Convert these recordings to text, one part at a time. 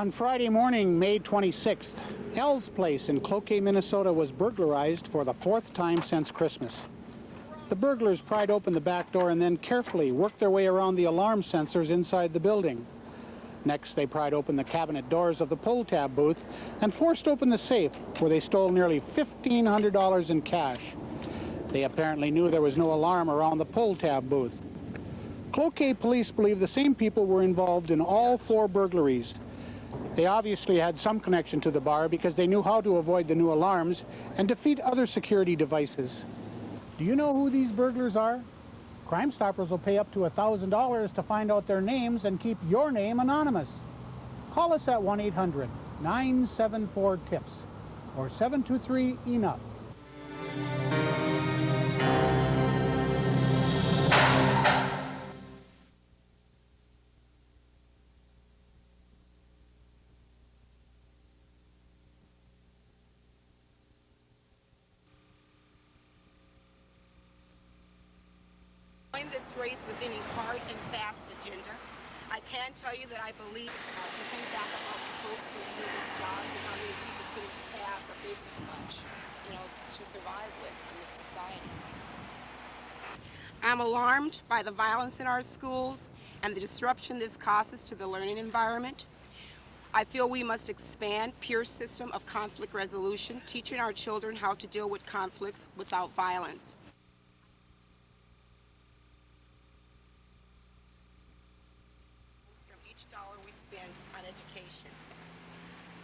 On Friday morning, May 26th, L's Place in Cloquet, Minnesota was burglarized for the 4th time since Christmas. The burglars pried open the back door and then carefully worked their way around the alarm sensors inside the building. Next, they pried open the cabinet doors of the pull-tab booth and forced open the safe, where they stole nearly $1,500 in cash. They apparently knew there was no alarm around the pull-tab booth. Cloquet police believe the same people were involved in all 4 burglaries. They obviously had some connection to the bar because they knew how to avoid the new alarms and defeat other security devices. Do you know who these burglars are? Crime Stoppers will pay up to $1,000 to find out their names and keep your name anonymous. Call us at 1-800-974-TIPS or 723-ENOUGH. This race with any hard and fast agenda. I can tell you that I believe to think back about the postal service jobs and how many people couldn't pass a basic lunch, to survive with in this society. I'm alarmed by the violence in our schools and the disruption this causes to the learning environment. I feel we must expand pure system of conflict resolution, teaching our children how to deal with conflicts without violence. On education.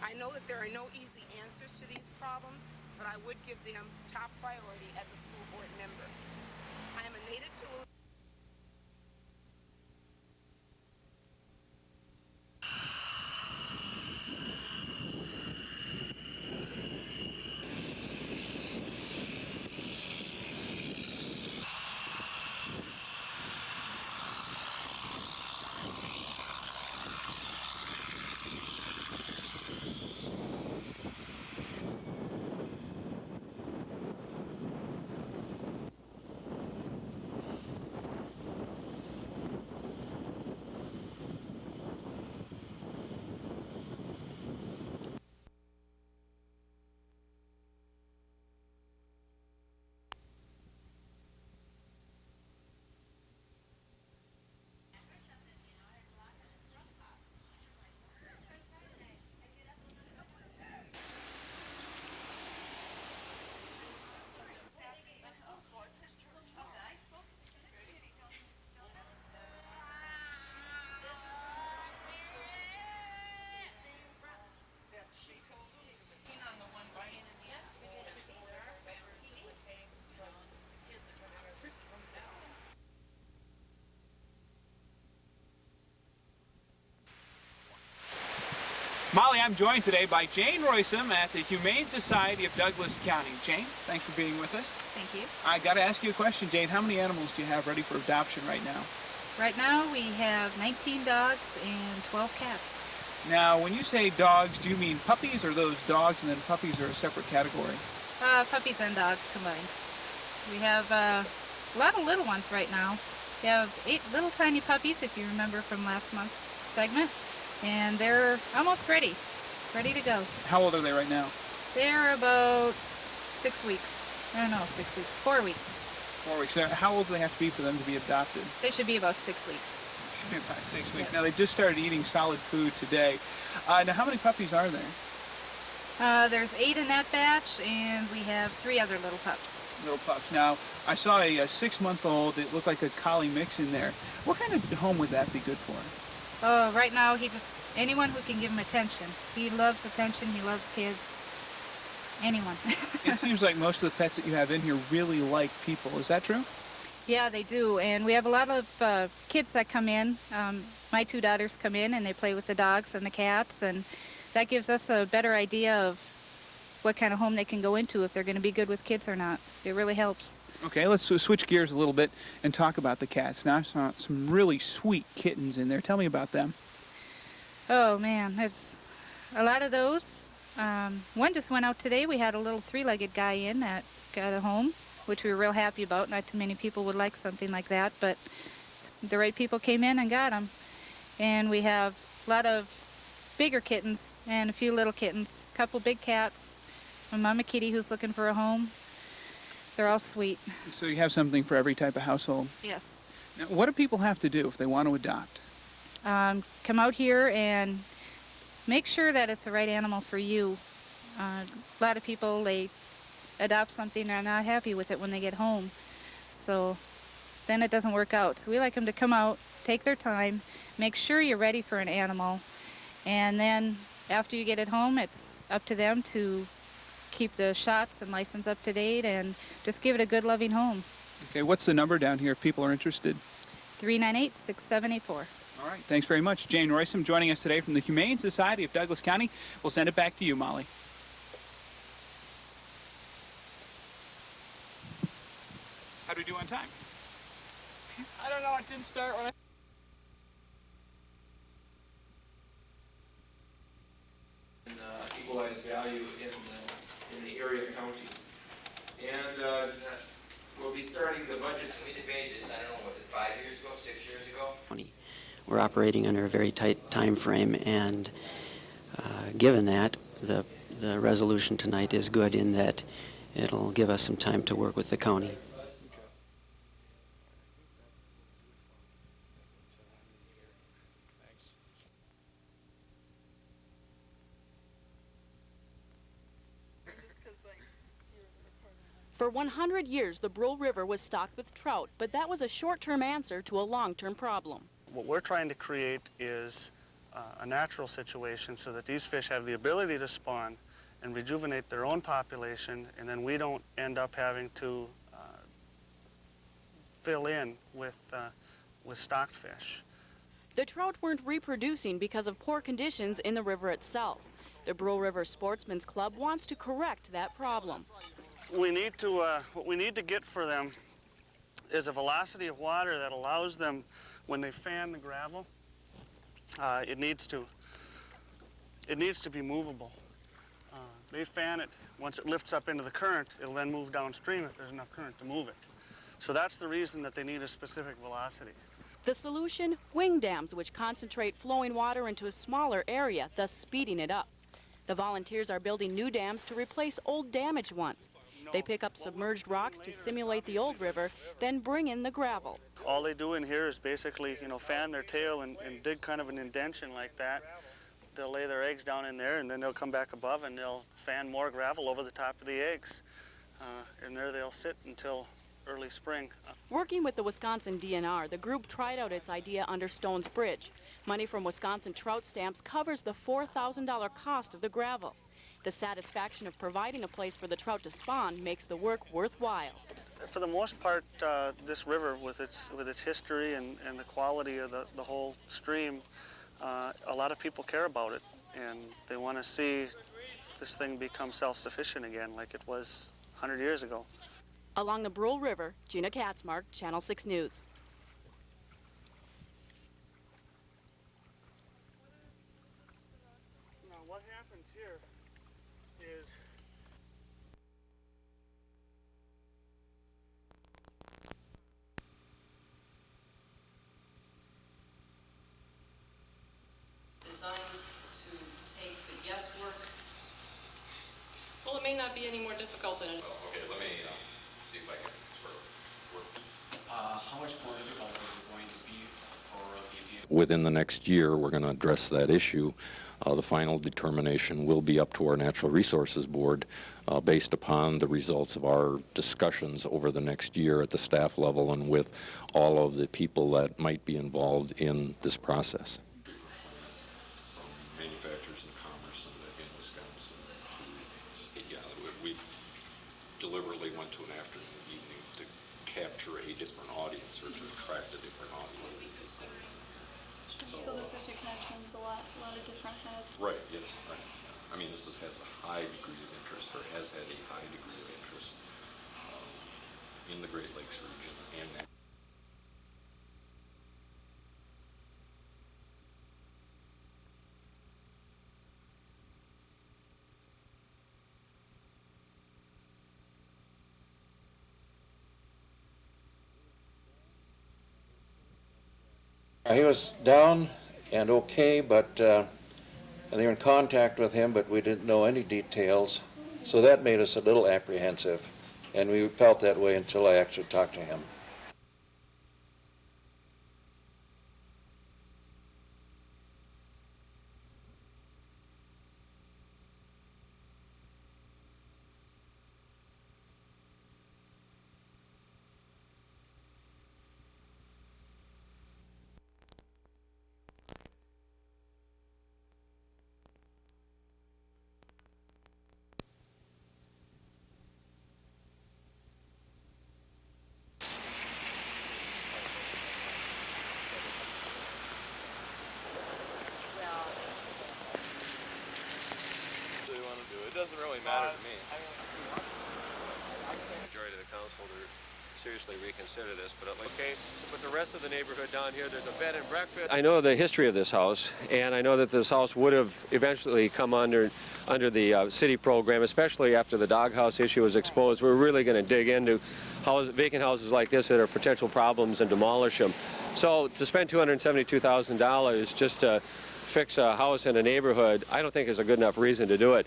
I know that there are no easy answers to these problems, but I would give them top priority as a school board member. I am a native Duluth. Molly, I'm joined today by Jane Roysum at the Humane Society of Douglas County. Jane, thanks for being with us. Thank you. I got to ask you a question, Jane. How many animals do you have ready for adoption right now? Right now we have 19 dogs and 12 cats. Now, when you say dogs, do you mean puppies, or those dogs and then puppies are a separate category? Puppies and dogs combined. We have a lot of little ones right now. We have 8 little tiny puppies, if you remember from last month's segment. And they're almost ready to go. How old are they right now? They're about 6 weeks. I don't know, 6 weeks, 4 weeks. 4 weeks. Now, how old do they have to be for them to be adopted? They should be about 6 weeks. Should be about 6 weeks. Yep. Now, they just started eating solid food today. Now, how many puppies are there? There's 8 in that batch, and we have 3 other little pups. Little pups. Now, I saw a 6-month-old. It looked like a collie mix in there. What kind of home would that be good for? Oh, right now anyone who can give him attention. He loves attention, he loves kids. Anyone. It seems like most of the pets that you have in here really like people. Is that true? Yeah, they do. And we have a lot of kids that come in. My 2 daughters come in and they play with the dogs and the cats, and that gives us a better idea of what kind of home they can go into, if they're going to be good with kids or not. It really helps. Okay, let's switch gears a little bit and talk about the cats. Now, I saw some really sweet kittens in there. Tell me about them. Oh, man, there's a lot of those. One just went out today. We had a little 3-legged guy in that got a home, which we were real happy about. Not too many people would like something like that, but the right people came in and got him. And we have a lot of bigger kittens and a few little kittens, a couple big cats, a mama kitty who's looking for a home. They're all sweet. So you have something for every type of household. Yes. Now, what do people have to do if they want to adopt? Come out here and make sure that it's the right animal for you. A lot of people, they adopt something and are not happy with it when they get home. So then it doesn't work out. So we like them to come out, take their time, make sure you're ready for an animal, and then after you get it home, it's up to them to keep the shots and license up to date and just give it a good, loving home. Okay, what's the number down here if people are interested? 398-6784. All right, thanks very much. Jane Roysum joining us today from the Humane Society of Douglas County. We'll send it back to you, Molly. How do we do on time? I don't know, it didn't start when I... Equalized value in the area counties. And we'll be starting the budget. We debated this, I don't know, was it 5 years ago, 6 years ago? We're operating under a very tight time frame, and given that, the resolution tonight is good in that it'll give us some time to work with the county. For 100 years, the Brill River was stocked with trout, but that was a short-term answer to a long-term problem. What we're trying to create is a natural situation so that these fish have the ability to spawn and rejuvenate their own population, and then we don't end up having to fill in with stocked fish. The trout weren't reproducing because of poor conditions in the river itself. The Brill River Sportsman's Club wants to correct that problem. We need to, what we need to get for them is a velocity of water that allows them, when they fan the gravel, it needs to be movable. They fan it, once it lifts up into the current, it'll then move downstream if there's enough current to move it. So that's the reason that they need a specific velocity. The solution? Wing dams, which concentrate flowing water into a smaller area, thus speeding it up. The volunteers are building new dams to replace old damaged ones. They pick up submerged rocks to simulate the old river, then bring in the gravel. All they do in here is basically, fan their tail and dig kind of an indention like that. They'll lay their eggs down in there, and then they'll come back above and they'll fan more gravel over the top of the eggs. And there they'll sit until early spring. Working with the Wisconsin DNR, the group tried out its idea under Stone's Bridge. Money from Wisconsin trout stamps covers the $4,000 cost of the gravel. The satisfaction of providing a place for the trout to spawn makes the work worthwhile. For the most part, this river, with its history and the quality of the whole stream, a lot of people care about it, and they want to see this thing become self-sufficient again like it was 100 years ago. Along the Brill River, Gina Katzmark, Channel 6 News. Now, what happens here is designed to take the guesswork. Well, it may not be any more difficult than it... Okay, let me see if I can sort of work. How much more difficult is it going to be for the... Within the next year, we're going to address that issue. The final determination will be up to our Natural Resources Board based upon the results of our discussions over the next year at the staff level and with all of the people that might be involved in this process. Manufacturers and commerce in Wisconsin. Yeah, we deliberately went to an afternoon evening to capture a different audience or to attract a different audience. So this issue connections a lot of different heads. Right, yes. Right. I mean, this has a high degree of interest, or has had a high degree of interest in the Great Lakes region and He was down and okay, but and they were in contact with him, but we didn't know any details. So that made us a little apprehensive, and we felt that way until I actually talked to him. It doesn't really matter to me. Majority of the council to seriously reconsider this, but okay, but the rest of the neighborhood down here, there's a bed and breakfast. I know the history of this house, and I know that this house would have eventually come under the city program, especially after the doghouse issue was exposed. We're really going to dig into vacant houses like this that are potential problems and demolish them. So to spend $272,000 just to fix a house in a neighborhood, I don't think is a good enough reason to do it.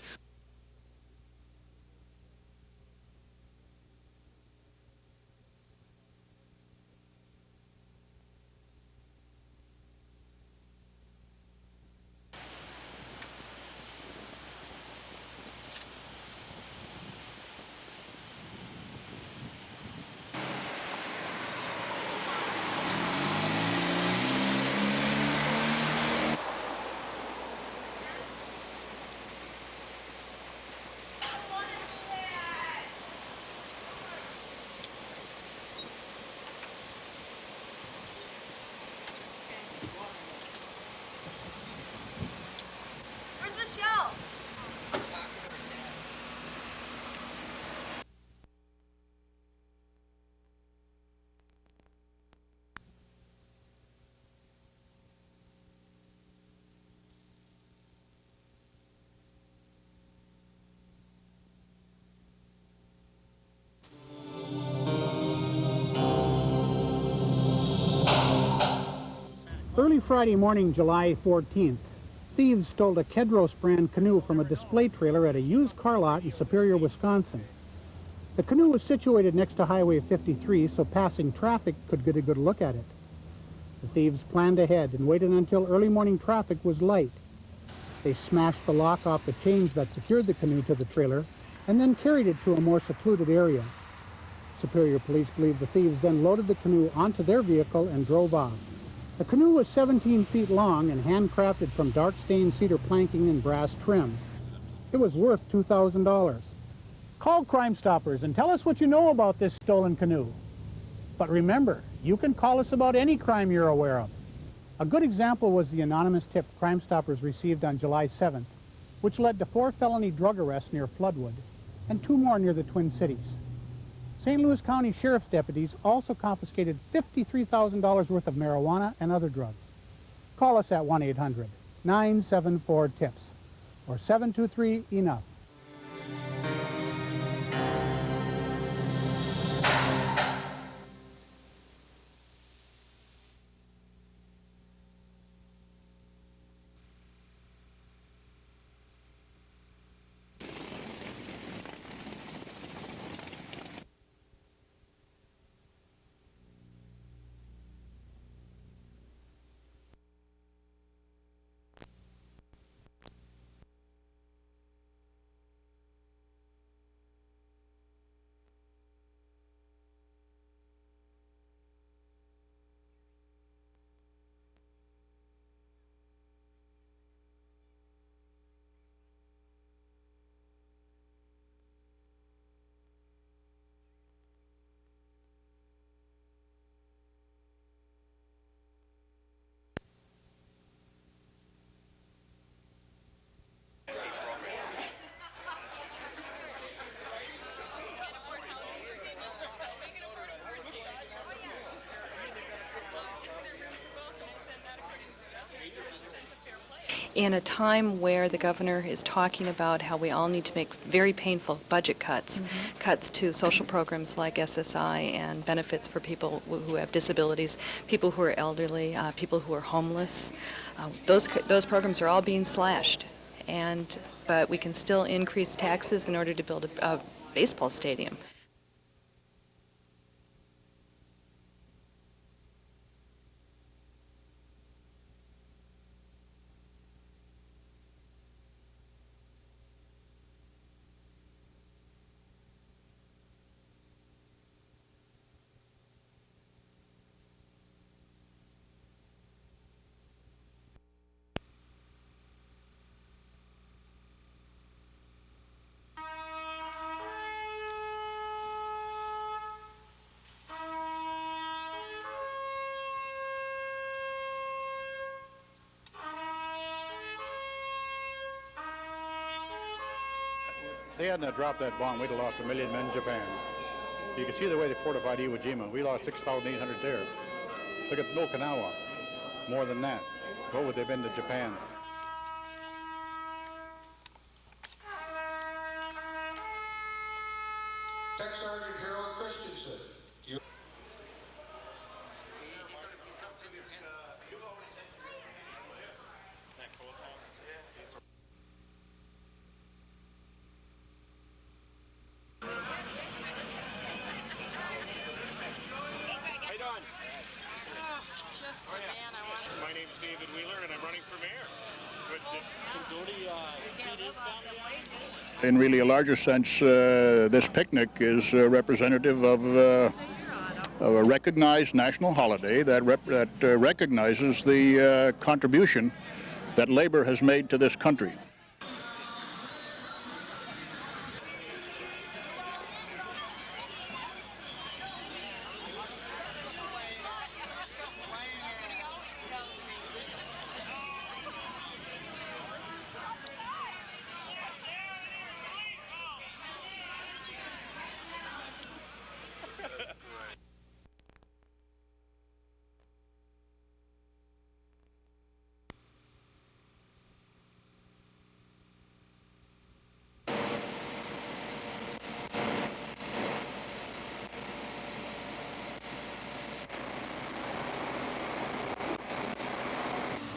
Early Friday morning, July 14th, thieves stole a Kedros brand canoe from a display trailer at a used car lot in Superior, Wisconsin. The canoe was situated next to Highway 53, so passing traffic could get a good look at it. The thieves planned ahead and waited until early morning traffic was light. They smashed the lock off the chains that secured the canoe to the trailer and then carried it to a more secluded area. Superior police believe the thieves then loaded the canoe onto their vehicle and drove off. The canoe was 17 feet long and handcrafted from dark stained cedar planking and brass trim. It was worth $2,000. Call Crime Stoppers and tell us what you know about this stolen canoe. But remember, you can call us about any crime you're aware of. A good example was the anonymous tip Crime Stoppers received on July 7th, which led to 4 felony drug arrests near Floodwood and 2 more near the Twin Cities. St. Louis County Sheriff's deputies also confiscated $53,000 worth of marijuana and other drugs. Call us at 1-800-974-TIPS or 723-ENOUGH. In a time where the governor is talking about how we all need to make very painful budget cuts, cuts to social programs like SSI and benefits for people who have disabilities, people who are elderly, people who are homeless, those programs are all being slashed. but we can still increase taxes in order to build a baseball stadium. They hadn't dropped that bomb, we'd have lost 1 million men in Japan. You can see the way they fortified Iwo Jima. We lost 6,800 there. Look at Okinawa, more than that. What would they have been to Japan? Tech Sergeant Harold Christensen. My name's David Wheeler, and I'm running for mayor. In really a larger sense, this picnic is representative of a recognized national holiday that recognizes the contribution that labor has made to this country.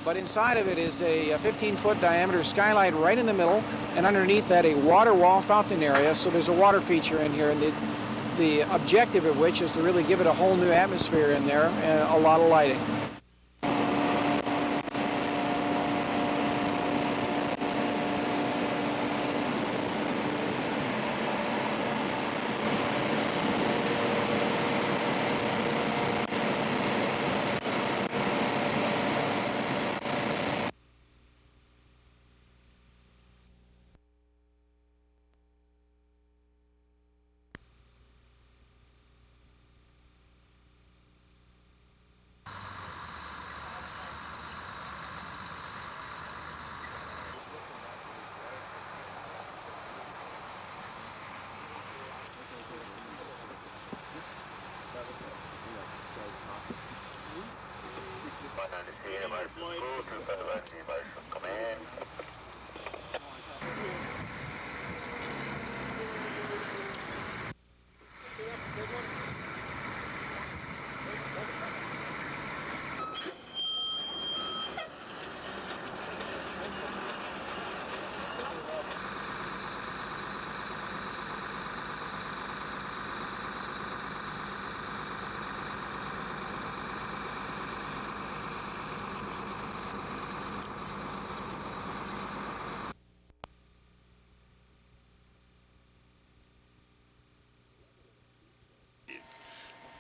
But inside of it is a 15-foot diameter skylight right in the middle, and underneath that a water wall fountain area, so there's a water feature in here, and the objective of which is to really give it a whole new atmosphere in there and a lot of lighting.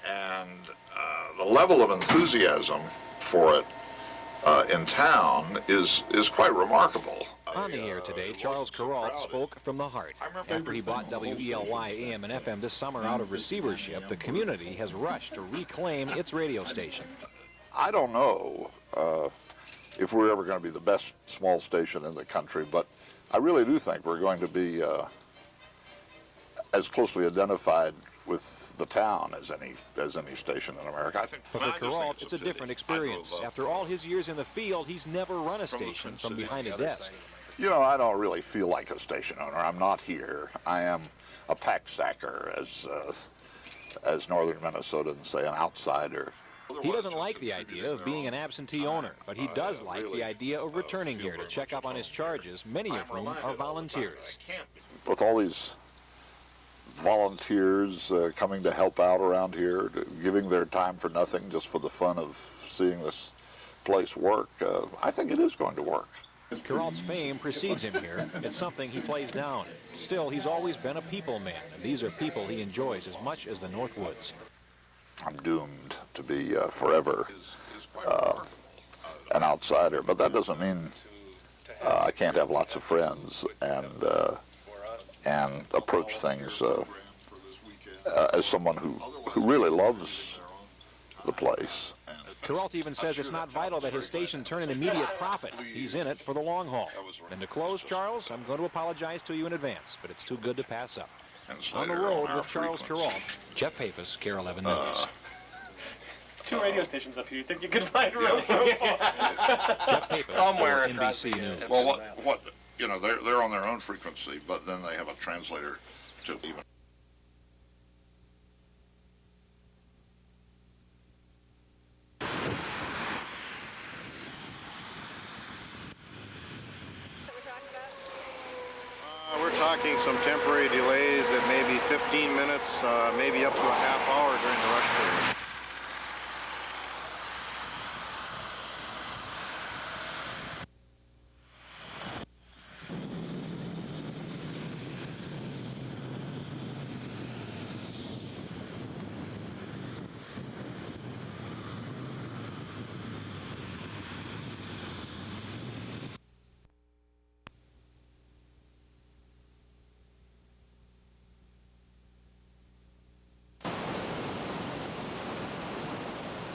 And the level of enthusiasm for it in town is quite remarkable. On the air today, Charles Kuralt spoke from the heart. After he bought WELY AM and FM this summer out of receivership, the community has rushed to reclaim its radio station. I don't know if we're ever going to be the best small station in the country, but I really do think we're going to be as closely identified with the town as any station in America. I think. But for Kuralt, it's a different experience. After all his years in the field, he's never run a station from behind a desk. You know, I don't really feel like a station owner. I'm not here. I am a pack stacker, as northern Minnesotans say, an outsider. He doesn't like the idea of being an absentee owner, but he does like the idea of returning here to check up on his charges, many of whom are volunteers. With all these volunteers coming to help out around here, giving their time for nothing just for the fun of seeing this place work, I think it is going to work. Kuralt's fame precedes him here. It's something he plays down. Still, he's always been a people man, and these are people he enjoys as much as the North Woods. I'm doomed to be forever an outsider, but that doesn't mean I can't have lots of friends and approach things as someone who really loves the place. Kuralt even says it's not vital that his station turn an immediate profit. He's in it for the long haul. And to close, Charles, I'm going to apologize to you in advance, but it's too good to pass up. On the road with Charles Kuralt, Jeff Pappas, KARE 11 News. 2 radio stations up here. You think you could find room? Jeff Pappas, Somewhere NBC News. Well, what you know, they're on their own frequency, but then they have a translator to even. We're talking some temporary delays at maybe 15 minutes, maybe up to a half hour during the rush period.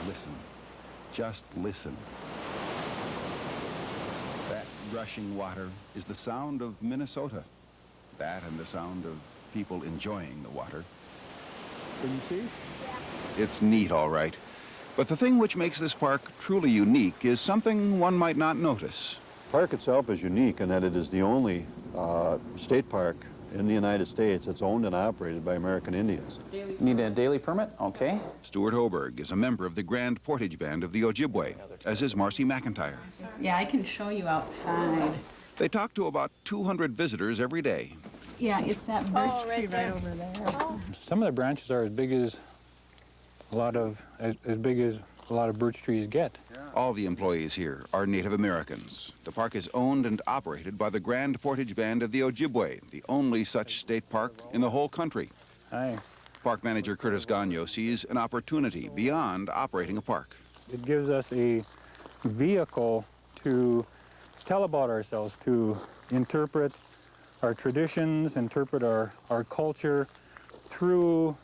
Listen. Just listen. That rushing water is the sound of Minnesota. That and the sound of people enjoying the water. Can you see? Yeah. It's neat, all right. But the thing which makes this park truly unique is something one might not notice. The park itself is unique in that it is the only state park in the United States that's owned and operated by American Indians. You need a daily permit? Okay. Stuart Hoberg is a member of the Grand Portage Band of the Ojibwe, as is Marcy McIntyre. Yeah, I can show you outside. They talk to about 200 visitors every day. Yeah, it's that birch tree right over there. Oh. Some of the branches are as big as a lot of birch trees get. All the employees here are Native Americans. The park is owned and operated by the Grand Portage Band of the Ojibwe, the only such state park in the whole country. Hi. Park manager Curtis Gagnon sees an opportunity beyond operating a park. It gives us a vehicle to tell about ourselves, to interpret our traditions, interpret our culture through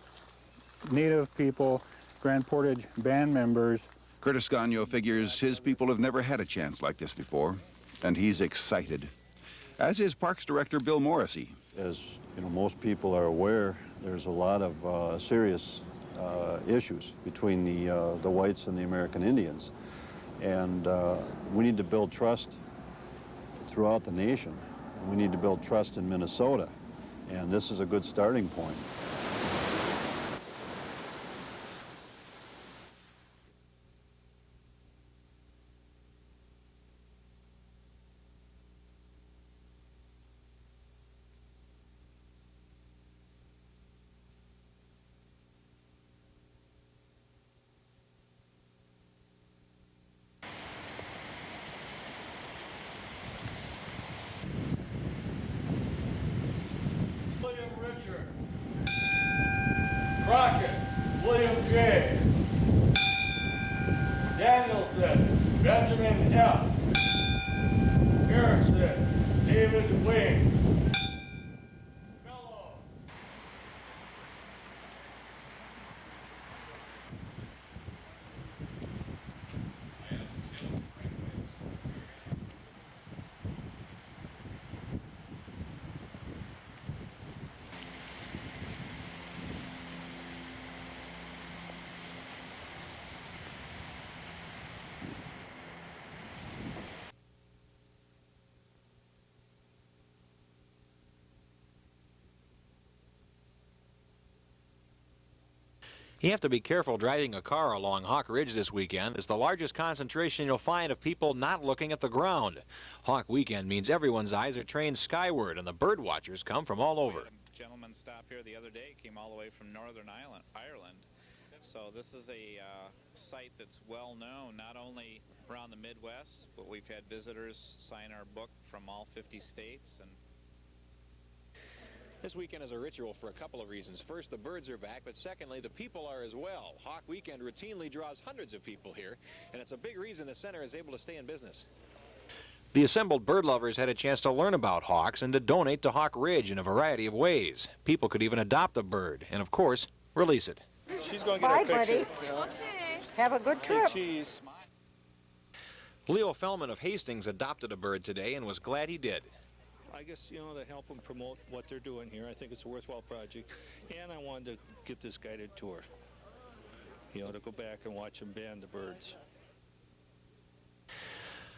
Native people, Grand Portage Band members. Curtis Gagnon figures his people have never had a chance like this before, and he's excited. As is Parks Director Bill Morrissey. As you know, most people are aware, there's a lot of serious issues between the whites and the American Indians. And we need to build trust throughout the nation. We need to build trust in Minnesota. And this is a good starting point. Crockett, William J. Danielson, Benjamin F. Erickson, David Wayne. You have to be careful driving a car along Hawk Ridge this weekend. It's the largest concentration you'll find of people not looking at the ground. Hawk Weekend means everyone's eyes are trained skyward, and the bird watchers come from all over. A gentleman stopped here the other day, came all the way from Northern Ireland. So this is a site that's well known, not only around the Midwest, but we've had visitors sign our book from all 50 states. And this weekend is a ritual for a couple of reasons. First, the birds are back, but secondly, the people are as well. Hawk Weekend routinely draws hundreds of people here, and it's a big reason the center is able to stay in business. The assembled bird lovers had a chance to learn about hawks and to donate to Hawk Ridge in a variety of ways. People could even adopt a bird and, of course, release it. She's going to get Bye, a picture. buddy. Okay. Have a good trip. Cheese. Leo Fellman of Hastings adopted a bird today and was glad he did. I guess, you know, to help them promote what they're doing here, I think it's a worthwhile project. And I wanted to get this guided tour, you know, to go back and watch them band the birds.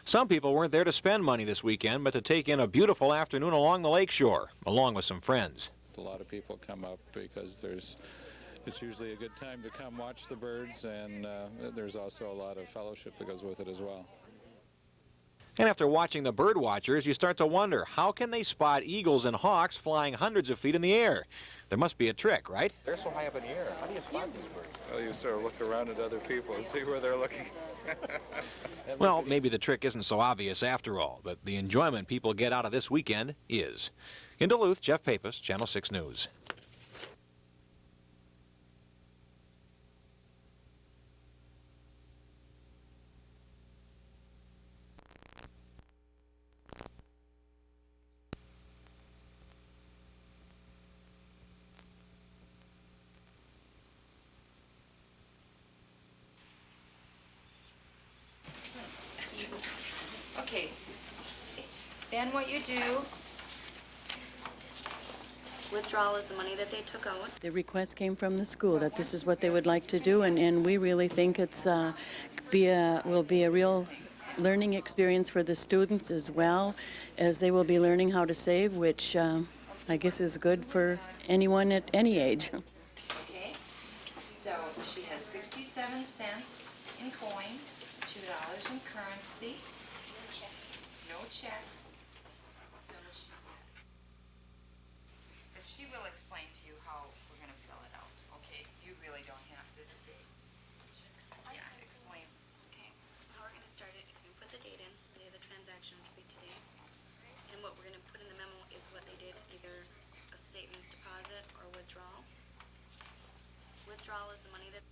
Some people weren't there to spend money this weekend, but to take in a beautiful afternoon along the lakeshore, along with some friends. A lot of people come up because it's usually a good time to come watch the birds, and there's also a lot of fellowship that goes with it as well. And after watching the bird watchers, you start to wonder, how can they spot eagles and hawks flying hundreds of feet in the air? There must be a trick, right? They're so high up in the air. How do you spot these birds? Well, you sort of look around at other people and see where they're looking. Well, maybe the trick isn't so obvious after all, but the enjoyment people get out of this weekend is. In Duluth, Jeff Pappas, Channel 6 News. Okay, then what you do, withdrawal is the money that they took out. The request came from the school that this is what they would like to do, and we really think it's will be a real learning experience for the students as well, as they will be learning how to save, which I guess is good for anyone at any age. Okay, so she has 67 cents in coin, $2 in currency, no checks. But she will explain to you how we're going to fill it out, okay? You really don't have to. Yeah, explain. Okay, how we're going to start it is we put the date in, the day of the transaction, which will be today. And what we're going to put in the memo is what they did, either a savings deposit or withdrawal. Withdrawal is the money that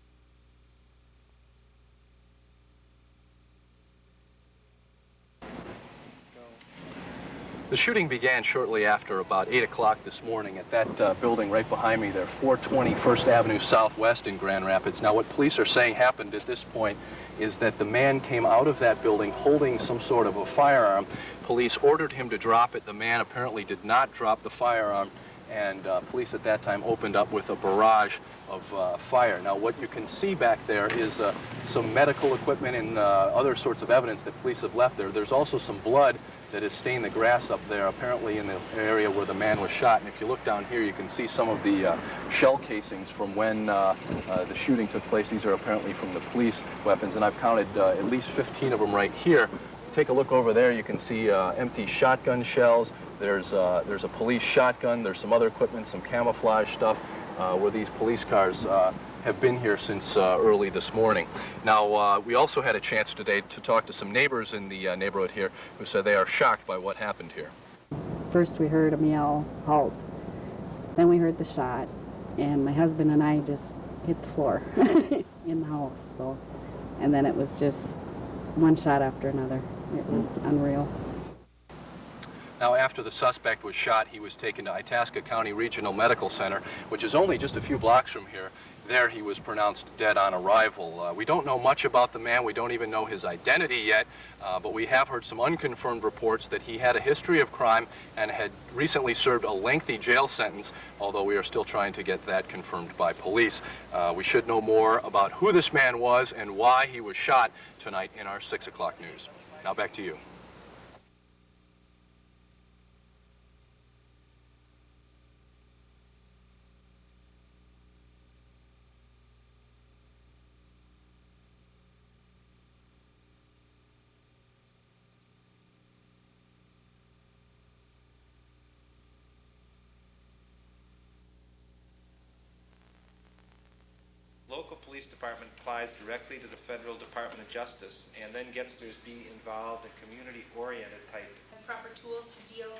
The shooting began shortly after about 8 o'clock this morning at that building right behind me there, 420 First Avenue Southwest in Grand Rapids. Now, what police are saying happened at this point is that the man came out of that building holding some sort of a firearm. Police ordered him to drop it. The man apparently did not drop the firearm, and police at that time opened up with a barrage of fire. Now, what you can see back there is some medical equipment and other sorts of evidence that police have left there. There's also some blood that has stained the grass up there, apparently in the area where the man was shot. And if you look down here, you can see some of the shell casings from when the shooting took place. These are apparently from the police weapons, and I've counted at least 15 of them right here. Take a look over there. You can see empty shotgun shells. There's a police shotgun. There's some other equipment, some camouflage stuff, where these police cars have been here since early this morning. Now, we also had a chance today to talk to some neighbors in the neighborhood here who said they are shocked by what happened here. First we heard him yell, "Halt." Then we heard the shot, and my husband and I just hit the floor in the house. So, and then it was just one shot after another. It was unreal. Now, after the suspect was shot, he was taken to Itasca County Regional Medical Center, which is only just a few blocks from here. There he was pronounced dead on arrival. We don't know much about the man. We don't even know his identity yet, but we have heard some unconfirmed reports that he had a history of crime and had recently served a lengthy jail sentence, although we are still trying to get that confirmed by police. We should know more about who this man was and why he was shot tonight in our 6 o'clock news. Now back to you. police department applies directly to the Federal Department of Justice and then gets to be involved in community-oriented type. Proper tools to deal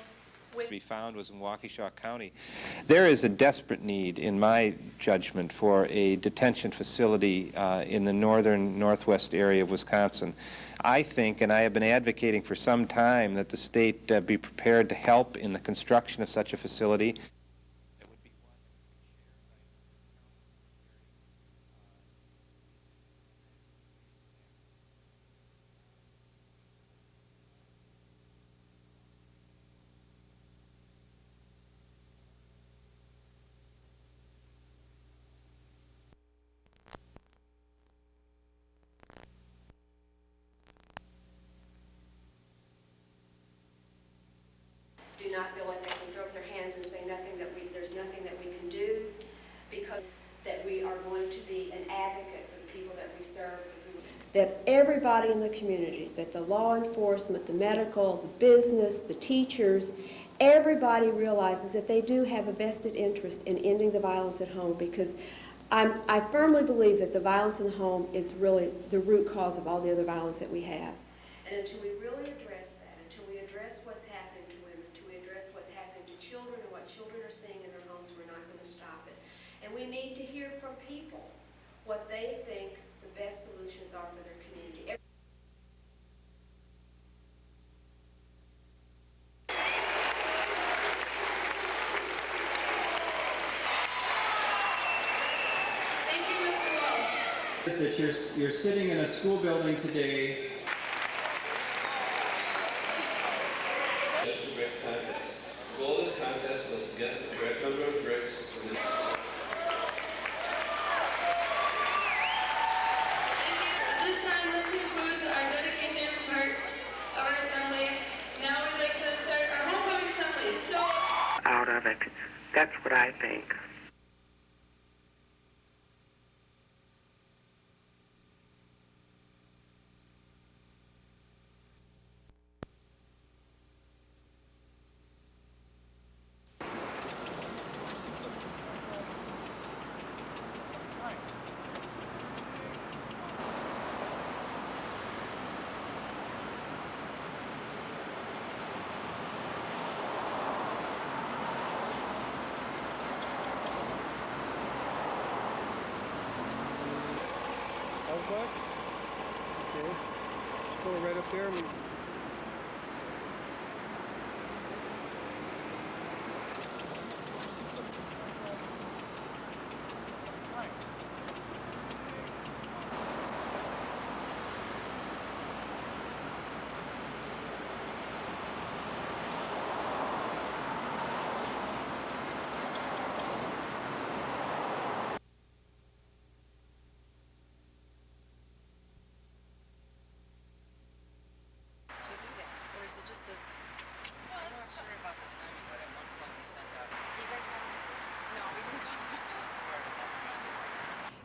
with. Be found was in Waukesha County. There is a desperate need, in my judgment, for a detention facility in the northwest area of Wisconsin. I think, and I have been advocating for some time, that the state be prepared to help in the construction of such a facility. Do not feel like they can throw up their hands and say there's nothing that we can do, because that we are going to be an advocate for the people that we serve. That everybody in the community, that the law enforcement, the medical, the business, the teachers, everybody realizes that they do have a vested interest in ending the violence at home, because I firmly believe that the violence in the home is really the root cause of all the other violence that we have. And until we really address that, until we address what's happening to women, until we address what's happening to children and what children are seeing in their homes, we're not going to stop it. And we need to hear from people what they think the best solutions are for their community. Thank you, Mr. Walsh. That you're sitting in a school building today. The bricks contest. The goal of this contest was to guess the correct number of bricks. At this time, this concludes our dedication part of our assembly. Now we'd like to start our homecoming assembly. So out of it. That's what I think. Okay, just pull it right up there.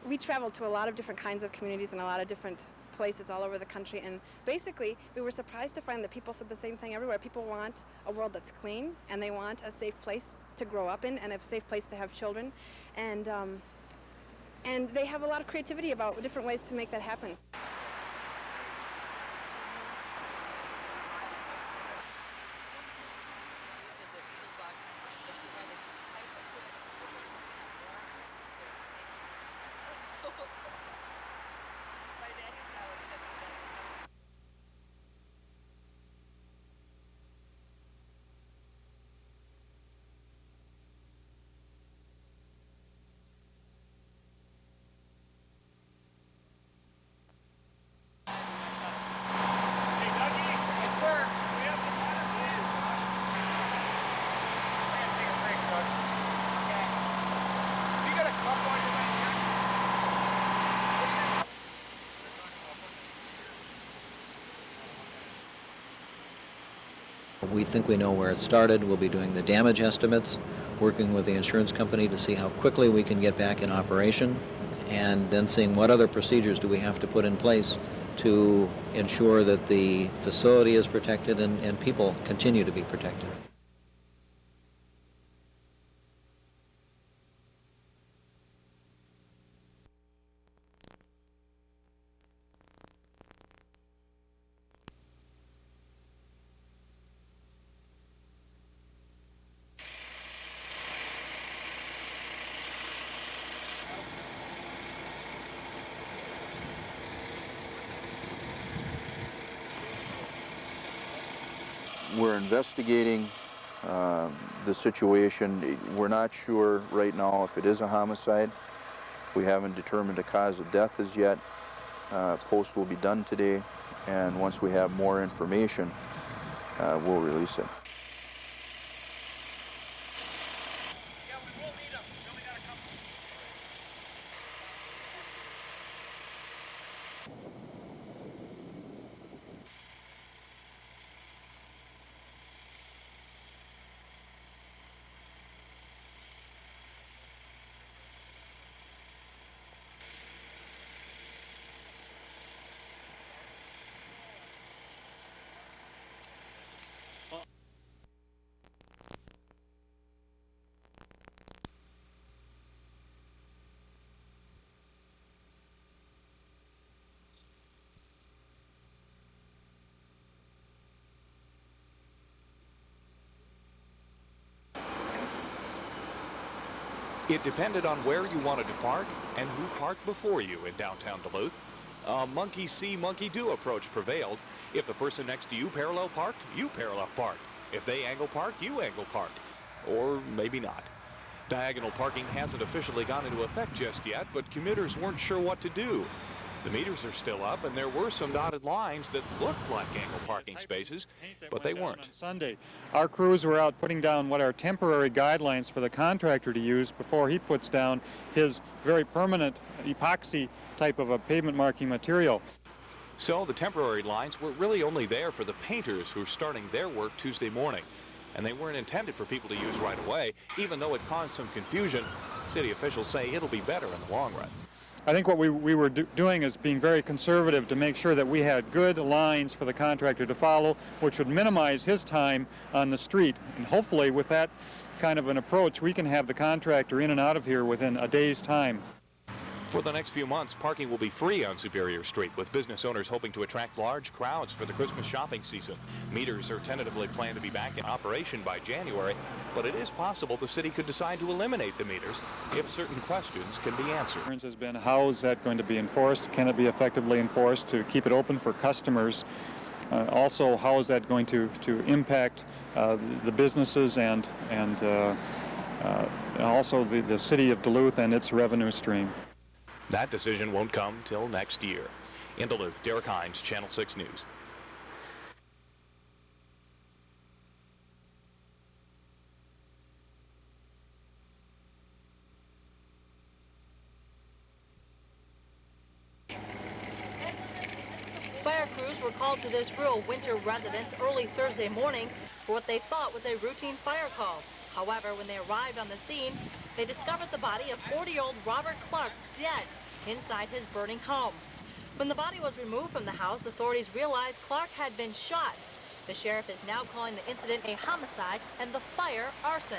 We traveled to a lot of different kinds of communities and a lot of different places all over the country, and basically we were surprised to find that people said the same thing everywhere. People want a world that's clean, and they want a safe place to grow up in and a safe place to have children, and they have a lot of creativity about different ways to make that happen. We think we know where it started. We'll be doing the damage estimates, working with the insurance company to see how quickly we can get back in operation, and then seeing what other procedures do we have to put in place to ensure that the facility is protected and people continue to be protected. We're investigating the situation. We're not sure right now if it is a homicide. We haven't determined the cause of death as yet. Post will be done today, and once we have more information, we'll release it. It depended on where you wanted to park and who parked before you in downtown Duluth. A monkey see, monkey do approach prevailed. If the person next to you parallel parked, you parallel parked. If they angle parked, you angle parked. Or maybe not. Diagonal parking hasn't officially gone into effect just yet, but commuters weren't sure what to do. The meters are still up, and there were some dotted lines that looked like angle parking spaces, but they weren't. On Sunday, our crews were out putting down what are temporary guidelines for the contractor to use before he puts down his very permanent epoxy type of a pavement marking material. So the temporary lines were really only there for the painters who were starting their work Tuesday morning. And they weren't intended for people to use right away, even though it caused some confusion. City officials say it'll be better in the long run. I think what we were doing is being very conservative to make sure that we had good lines for the contractor to follow, which would minimize his time on the street. And hopefully with that kind of an approach, we can have the contractor in and out of here within a day's time. For the next few months, parking will be free on Superior Street, with business owners hoping to attract large crowds for the Christmas shopping season. Meters are tentatively planned to be back in operation by January, but it is possible the city could decide to eliminate the meters if certain questions can be answered. Has been, how is that going to be enforced? Can it be effectively enforced to keep it open for customers? Also, how is that going to impact the businesses and also the city of Duluth and its revenue stream? That decision won't come till next year. In Duluth, Derek Hines, Channel 6 News. Fire crews were called to this rural winter residence early Thursday morning for what they thought was a routine fire call. However, when they arrived on the scene, they discovered the body of 40-year-old Robert Clark dead inside his burning home. When the body was removed from the house, authorities realized Clark had been shot. The sheriff is now calling the incident a homicide and the fire arson.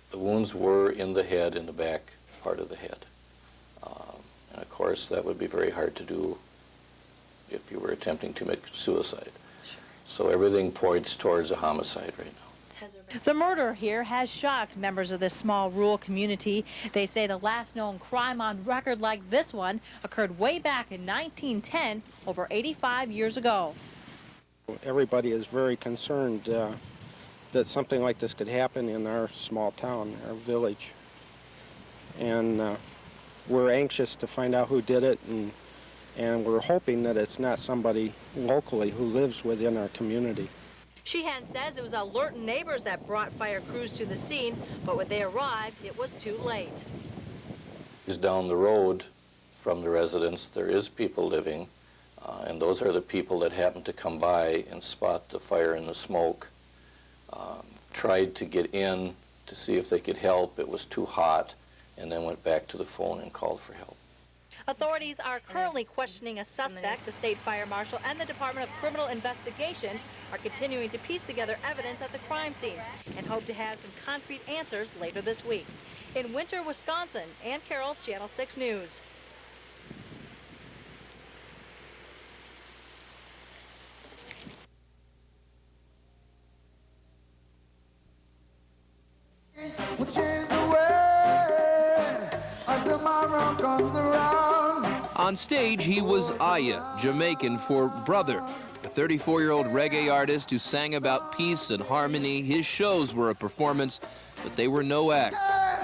The wounds were in the head, in the back part of the head. And of course, that would be very hard to do if you were attempting to commit suicide. Sure. So everything points towards a homicide right now. The murder here has shocked members of this small rural community. They say the last known crime on record like this one occurred way back in 1910, over 85 years ago. Everybody is very concerned that something like this could happen in our small town, our village. And we're anxious to find out who did it, and we're hoping that it's not somebody locally who lives within our community. Sheehan says it was alert neighbors that brought fire crews to the scene, but when they arrived, it was too late. Down the road from the residence, there is people living, and those are the people that happened to come by and spot the fire and the smoke. Tried to get in to see if they could help. It was too hot, and then went back to the phone and called for help. Authorities are currently questioning a suspect. The state fire marshal and the Department of Criminal Investigation are continuing to piece together evidence at the crime scene and hope to have some concrete answers later this week. In Winter, Wisconsin, Ann Carroll, Channel 6 News. We'll change the way until tomorrow comes around. On stage, he was Aya, Jamaican for brother. A 34-year-old reggae artist who sang about peace and harmony. His shows were a performance, but they were no act.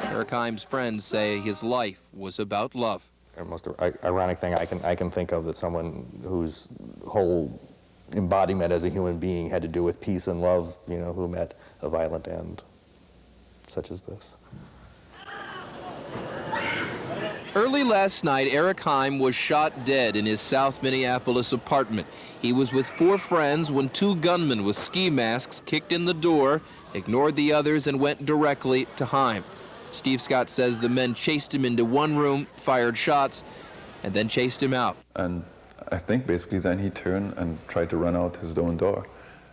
Eric Heim's friends say his life was about love. The most ironic thing I can think of that someone whose whole embodiment as a human being had to do with peace and love, you know, who met a violent end such as this. Early last night, Eric Heim was shot dead in his South Minneapolis apartment. He was with 4 friends when 2 gunmen with ski masks kicked in the door, ignored the others, and went directly to Heim. Steve Scott says the men chased him into one room, fired shots, and then chased him out. And I think basically then he turned and tried to run out his own door,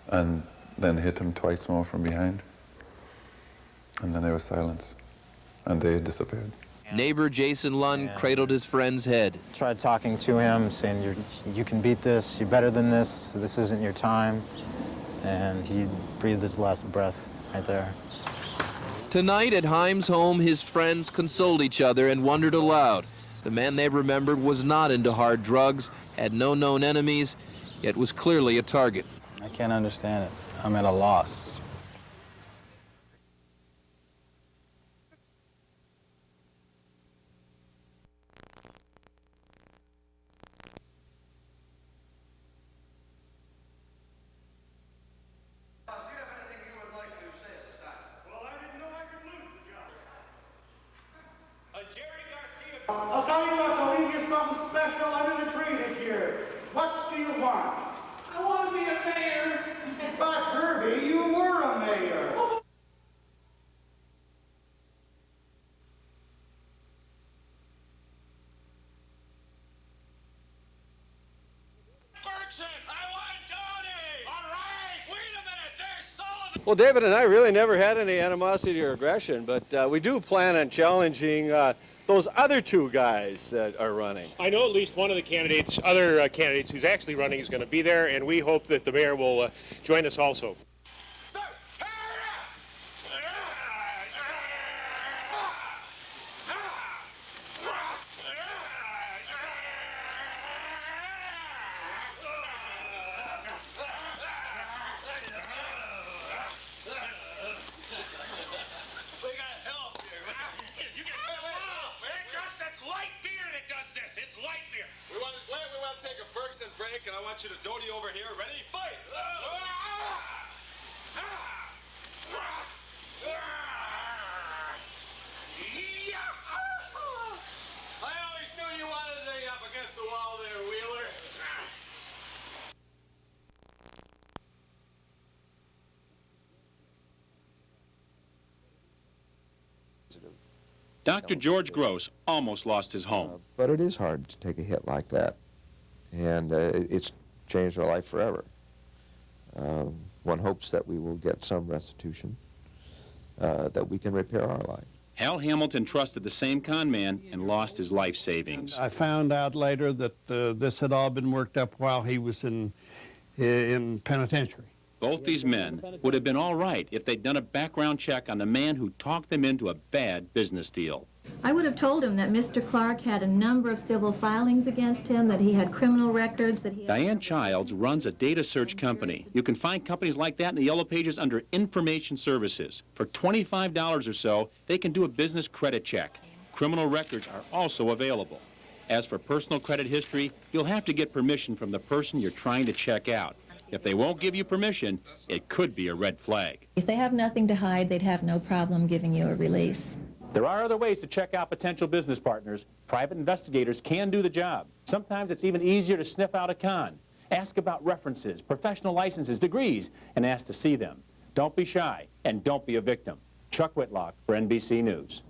and then hit him twice more from behind. And then there was silence, and they disappeared. Neighbor Jason Lund cradled his friend's head. Tried talking to him, saying, you can beat this, you're better than this isn't your time. And he breathed his last breath right there. Tonight at Heim's home, his friends consoled each other and wondered aloud. The man they remembered was not into hard drugs, had no known enemies, yet was clearly a target. I can't understand it. I'm at a loss. I'll tell you what, I'll leave you something special under the tree this year. What do you want? I want to be a mayor. But Herbie, you were a mayor. Well, David and I really never had any animosity or aggression, but we do plan on challenging those other 2 guys that are running. I know at least one of the candidates, other candidates who's actually running is going to be there, and we hope that the mayor will join us also. Break, and I want you to doty over here. Ready? Fight! I always knew you wanted to lay up against the wall there, Wheeler. Dr. George Gross almost lost his home. But it is hard to take a hit like that. And it's changed our life forever. One hopes that we will get some restitution, that we can repair our life. Hal Hamilton trusted the same con man and lost his life savings. I found out later that this had all been worked up while he was in penitentiary. Both these men would have been all right if they'd done a background check on the man who talked them into a bad business deal. I would have told him that Mr. Clark had a number of civil filings against him, that he had criminal records, that he had... Diane Childs runs a data search company. You can find companies like that in the Yellow Pages under Information Services. For $25 or so, they can do a business credit check. Criminal records are also available. As for personal credit history, you'll have to get permission from the person you're trying to check out. If they won't give you permission, it could be a red flag. If they have nothing to hide, they'd have no problem giving you a release. There are other ways to check out potential business partners. Private investigators can do the job. Sometimes it's even easier to sniff out a con. Ask about references, professional licenses, degrees, and ask to see them. Don't be shy, and don't be a victim. Chuck Whitlock for NBC News.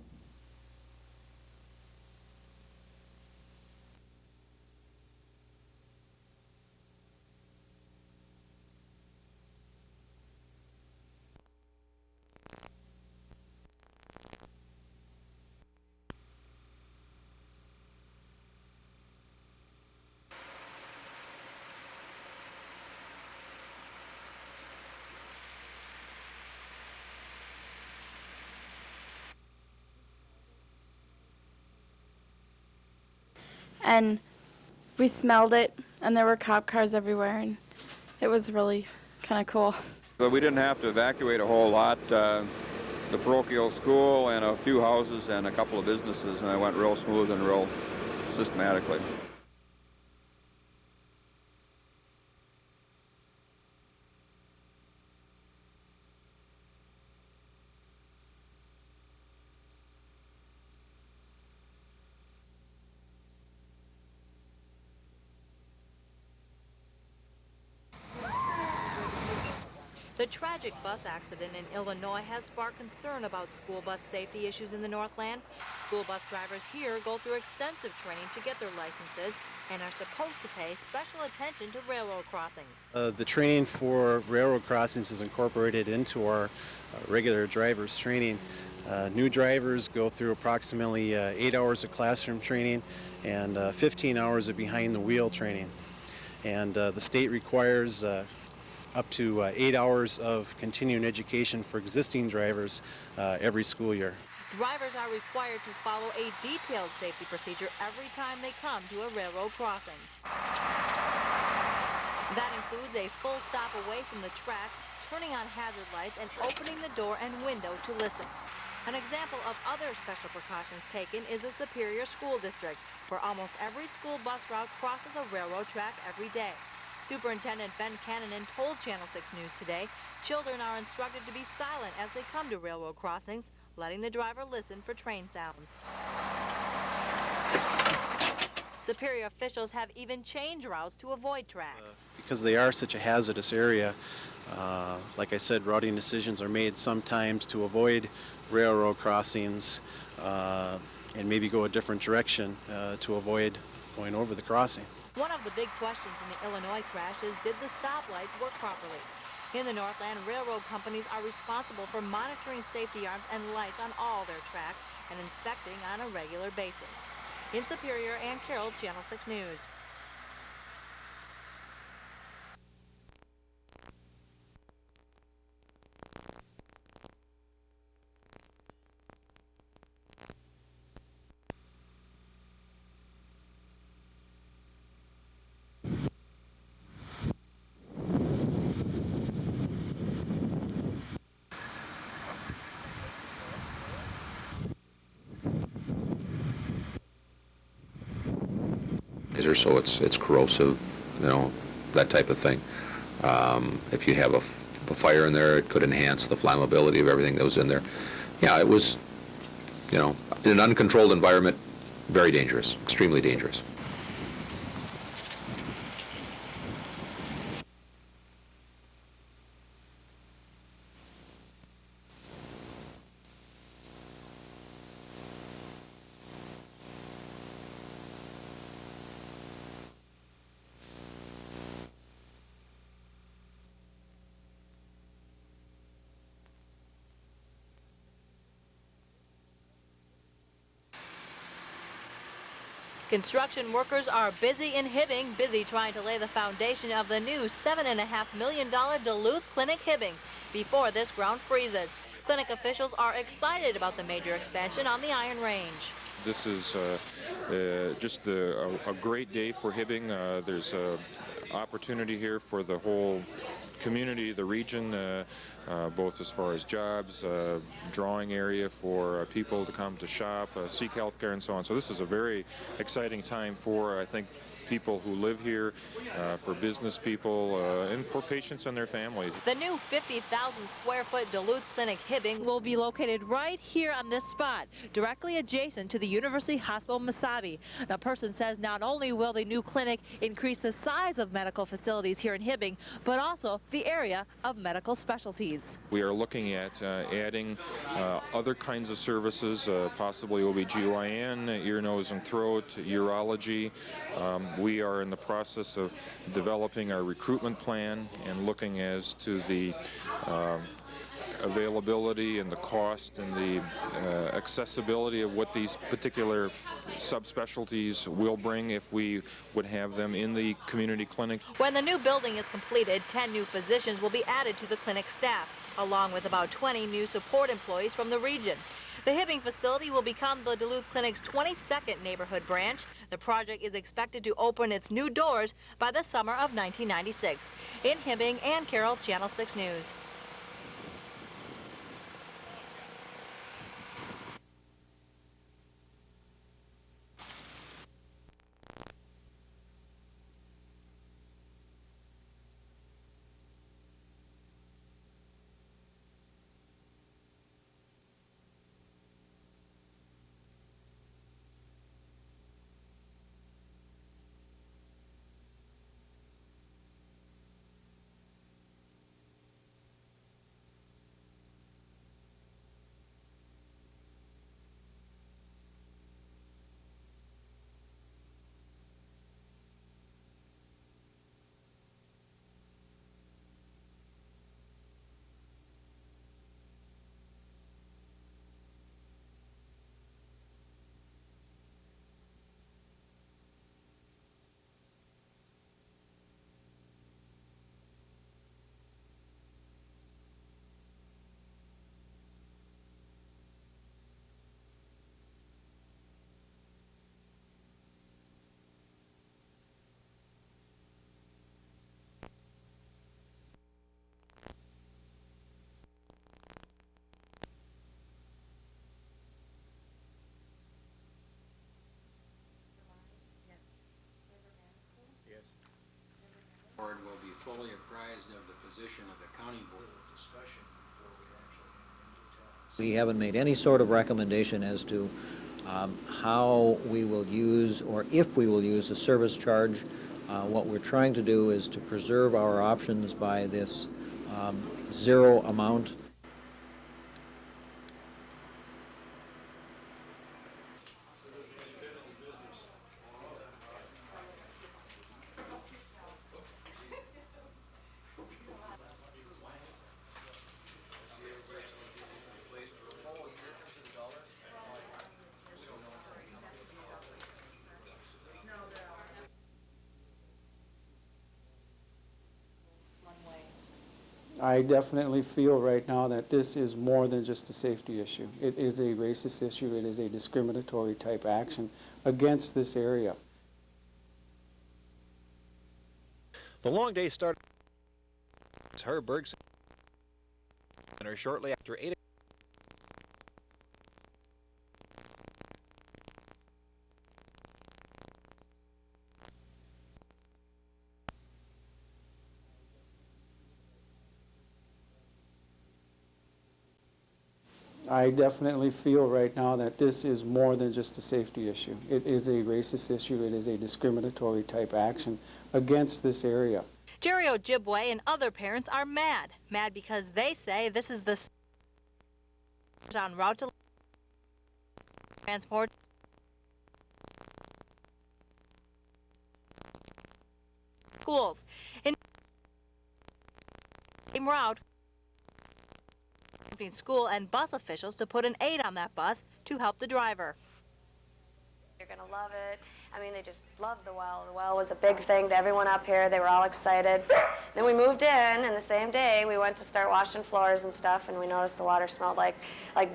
And we smelled it, and there were cop cars everywhere, and It was really kind of cool. So we didn't have to evacuate a whole lot. The parochial school and a few houses and a couple of businesses, and it went real smooth and real systematically. The tragic bus accident in Illinois has sparked concern about school bus safety issues in the Northland. School bus drivers here go through extensive training to get their licenses and are supposed to pay special attention to railroad crossings. The training for railroad crossings is incorporated into our regular drivers training. New drivers go through approximately 8 hours of classroom training and 15 hours of behind the wheel training. And the state requires up to 8 hours of continuing education for existing drivers every school year. Drivers are required to follow a detailed safety procedure every time they come to a railroad crossing. That includes a full stop away from the tracks, turning on hazard lights, and opening the door and window to listen. An example of other special precautions taken is the Superior School District, where almost every school bus route crosses a railroad track every day. Superintendent Ben Cannon told Channel 6 News today, children are instructed to be silent as they come to railroad crossings, letting the driver listen for train sounds. Superior officials have even changed routes to avoid tracks. Because they are such a hazardous area, like I said, routing decisions are made sometimes to avoid railroad crossings and maybe go a different direction to avoid going over the crossing. One of the big questions in the Illinois crash is, did the stoplights work properly? In the Northland, railroad companies are responsible for monitoring safety arms and lights on all their tracks and inspecting on a regular basis. In Superior, Ann Carroll, Channel 6 News. So it's corrosive, you know, that type of thing. If you have a fire in there, it could enhance the flammability of everything that was in there. Yeah, it was, you know, in an uncontrolled environment, very dangerous, extremely dangerous. Construction workers are busy in Hibbing, busy trying to lay the foundation of the new $7.5 million Duluth Clinic Hibbing before this ground freezes. Clinic officials are excited about the major expansion on the Iron Range. This is just a great day for Hibbing. There's an opportunity here for the whole community, the region, both as far as jobs, drawing area for people to come to shop, seek health care, and so on. So this is a very exciting time for, I think, people who live here, for business people, and for patients and their families. The new 50,000 square foot Duluth Clinic Hibbing will be located right here on this spot, directly adjacent to the University Hospital Mesabi. The person says not only will the new clinic increase the size of medical facilities here in Hibbing, but also the area of medical specialties. We are looking at adding other kinds of services, possibly OB/GYN, ear, nose, and throat, urology. We are in the process of developing our recruitment plan and looking as to the availability and the cost and the accessibility of what these particular subspecialties will bring if we would have them in the community clinic. When the new building is completed, 10 new physicians will be added to the clinic staff, along with about 20 new support employees from the region. The Hibbing facility will become the Duluth Clinic's 22nd neighborhood branch. The project is expected to open its new doors by the summer of 1996. In Hibbing, Ann Carroll, Channel 6 News. Board will be fully apprised of the position of the county board. Discussion before we actually. We haven't made any sort of recommendation as to how we will use, or if we will use, a service charge. What we're trying to do is to preserve our options by this zero amount. I definitely feel right now that this is more than just a safety issue. It is a racist issue. It is a discriminatory type action against this area. The long day started at Herberg's Center shortly after 8 o'clock. I definitely feel right now that this is more than just a safety issue. It is a racist issue. It is a discriminatory type action against this area. Jerry Ojibwe and other parents are mad. Mad because they say this is the en route to transport schools. In same route, school and bus officials to put an aid on that bus to help the driver. You're going to love it. I mean, they just loved the well. The well was a big thing to everyone up here. They were all excited. Then we moved in, and the same day we went to start washing floors and stuff, and we noticed the water smelled like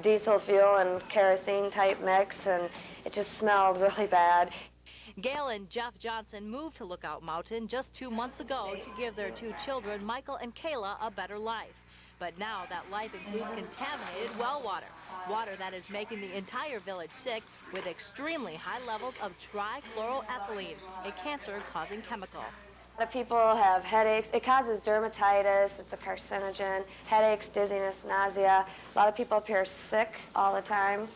diesel fuel and kerosene type mix, and it just smelled really bad. Gail and Jeff Johnson moved to Lookout Mountain just 2 months ago to give their 2 children, Michael and Kayla, a better life. But now that life includes contaminated well water, water that is making the entire village sick with extremely high levels of trichloroethylene, a cancer-causing chemical. A lot of people have headaches. It causes dermatitis. It's a carcinogen. Headaches, dizziness, nausea. A lot of people up here are sick all the time.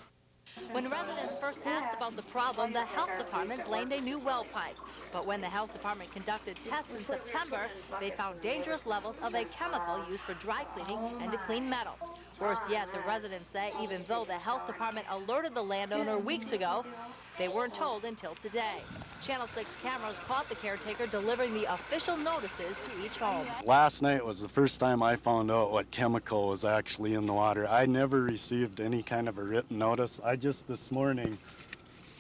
When residents first asked about the problem, the health department blamed a new well pipe. But when the health department conducted tests in September, they found dangerous levels of a chemical used for dry cleaning and to clean metal. Worse yet, the residents say even though the health department alerted the landowner weeks ago, they weren't told until today. Channel 6 cameras caught the caretaker delivering the official notices to each home. Last night was the first time I found out what chemical was actually in the water. I never received any kind of a written notice. I just this morning,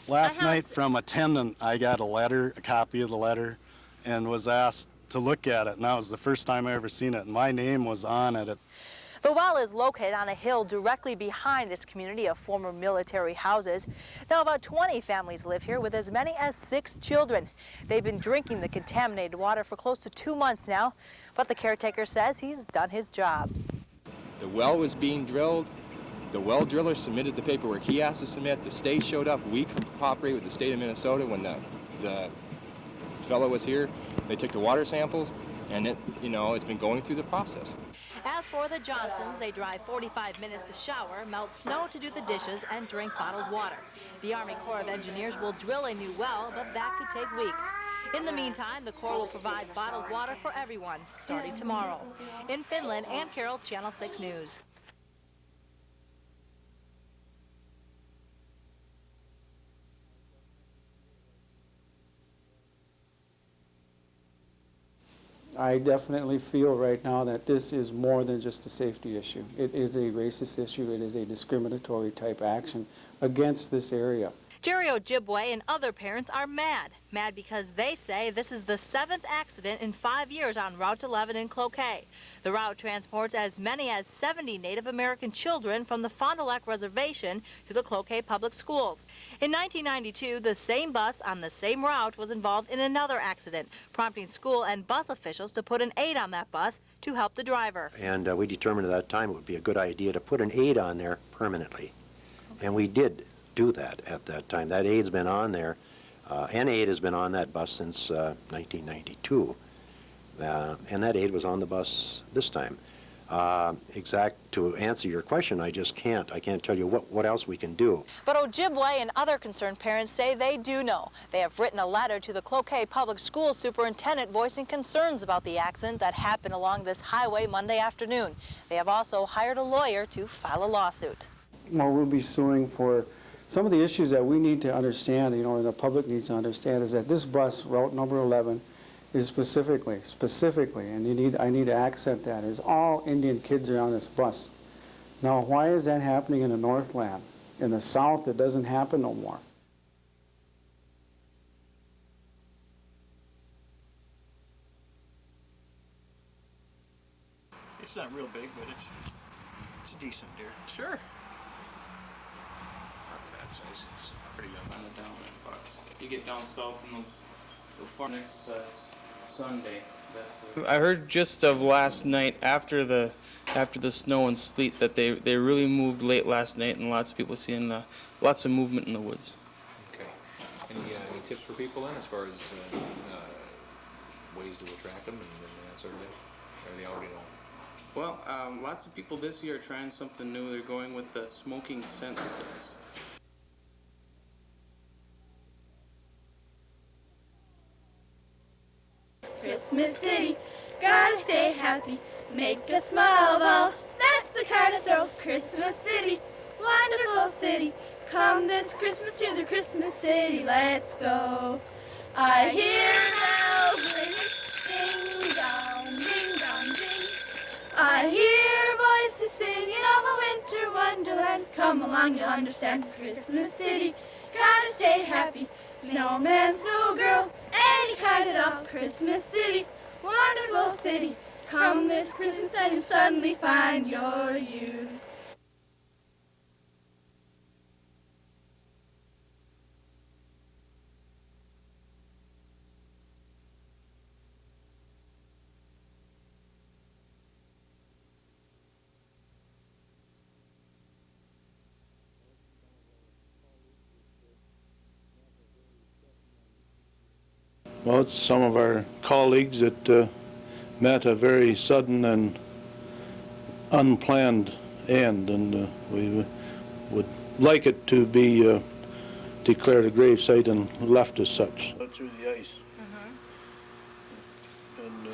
last night from a tenant, I got a letter, a copy of the letter, and was asked to look at it. And that was the first time I ever seen it. And my name was on it. The well is located on a hill directly behind this community of former military houses. Now about 20 families live here with as many as 6 children. They've been drinking the contaminated water for close to 2 months now, but the caretaker says he's done his job. The well was being drilled. The well driller submitted the paperwork he has to submit. The state showed up. We cooperate with the state of Minnesota when the fellow was here. They took the water samples, and it's been going through the process. As for the Johnsons, they drive 45 minutes to shower, melt snow to do the dishes, and drink bottled water. The Army Corps of Engineers will drill a new well, but that could take weeks. In the meantime, the Corps will provide bottled water for everyone, starting tomorrow. In Finland, Ann Carroll, Channel 6 News. I definitely feel right now that this is more than just a safety issue. It is a racist issue. It is a discriminatory type action against this area. Jerry Ojibwe and other parents are mad. Mad because they say this is the 7th accident in 5 years on Route 11 in Cloquet. The route transports as many as 70 Native American children from the Fond du Lac Reservation to the Cloquet Public Schools. In 1992, the same bus on the same route was involved in another accident, prompting school and bus officials to put an aid on that bus to help the driver. And we determined at that time it would be a good idea to put an aid on there permanently. Okay. And we did do that at that time. That aid's been on there. An aid has been on that bus since 1992. And that aid was on the bus this time. To answer your question, I can't tell you what else we can do. But Ojibwe and other concerned parents say they do know. They have written a letter to the Cloquet Public Schools superintendent voicing concerns about the accident that happened along this highway Monday afternoon. They have also hired a lawyer to file a lawsuit. Well, we'll be suing for some of the issues that we need to understand, and the public needs to understand, is that this bus, route number 11, is specifically, and I need to accent that, is all Indian kids are on this bus. Now, why is that happening in the Northland? In the South, it doesn't happen no more. It's not real big, but it's a decent deer. Sure. It's pretty young on the down end, but you get down south and those far next Sunday. I heard just of last night after the snow and sleet that they really moved late last night, and lots of people seeing lots of movement in the woods. Okay. Any tips for people then, as far as ways to attract them and that sort of thing? Or they already know? Well, lots of people this year are trying something new. They're going with the smoking scent sticks. Christmas City, gotta stay happy, make a smile ball, that's the card to throw. Christmas City, wonderful city, come this Christmas to the Christmas City, let's go. I hear bells ringing, ding dong, ding dong, ding. I hear voices singing of a winter wonderland, come along, you'll understand. Christmas City, gotta stay happy, snowman, snow girl, any kind at all. Christmas City, wonderful city, come this Christmas and you'll suddenly find your youth. Well, it's some of our colleagues that met a very sudden and unplanned end, and we would like it to be declared a gravesite and left as such. Through the ice. And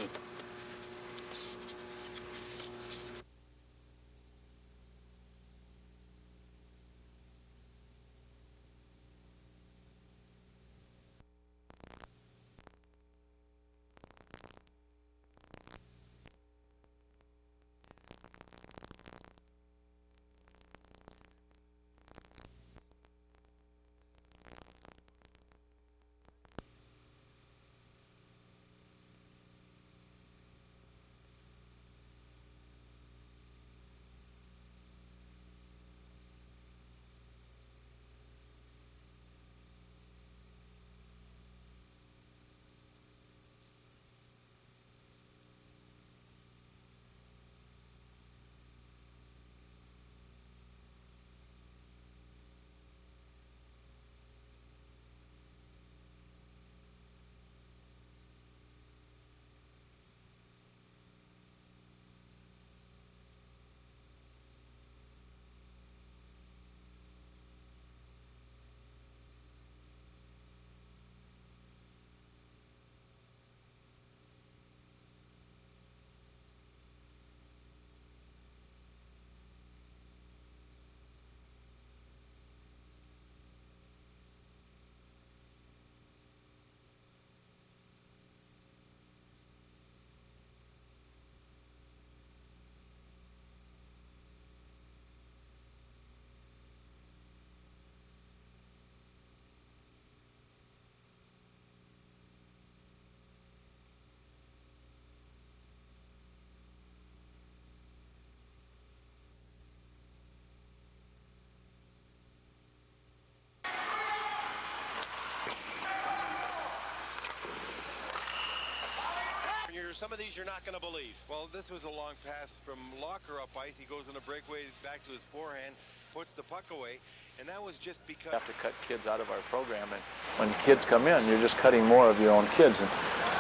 Some of these you're not going to believe. Well, this was a long pass from locker up ice. He goes on a breakaway back to his forehand, puts the puck away, and that was just because... We have to cut kids out of our program, and when kids come in, you're just cutting more of your own kids.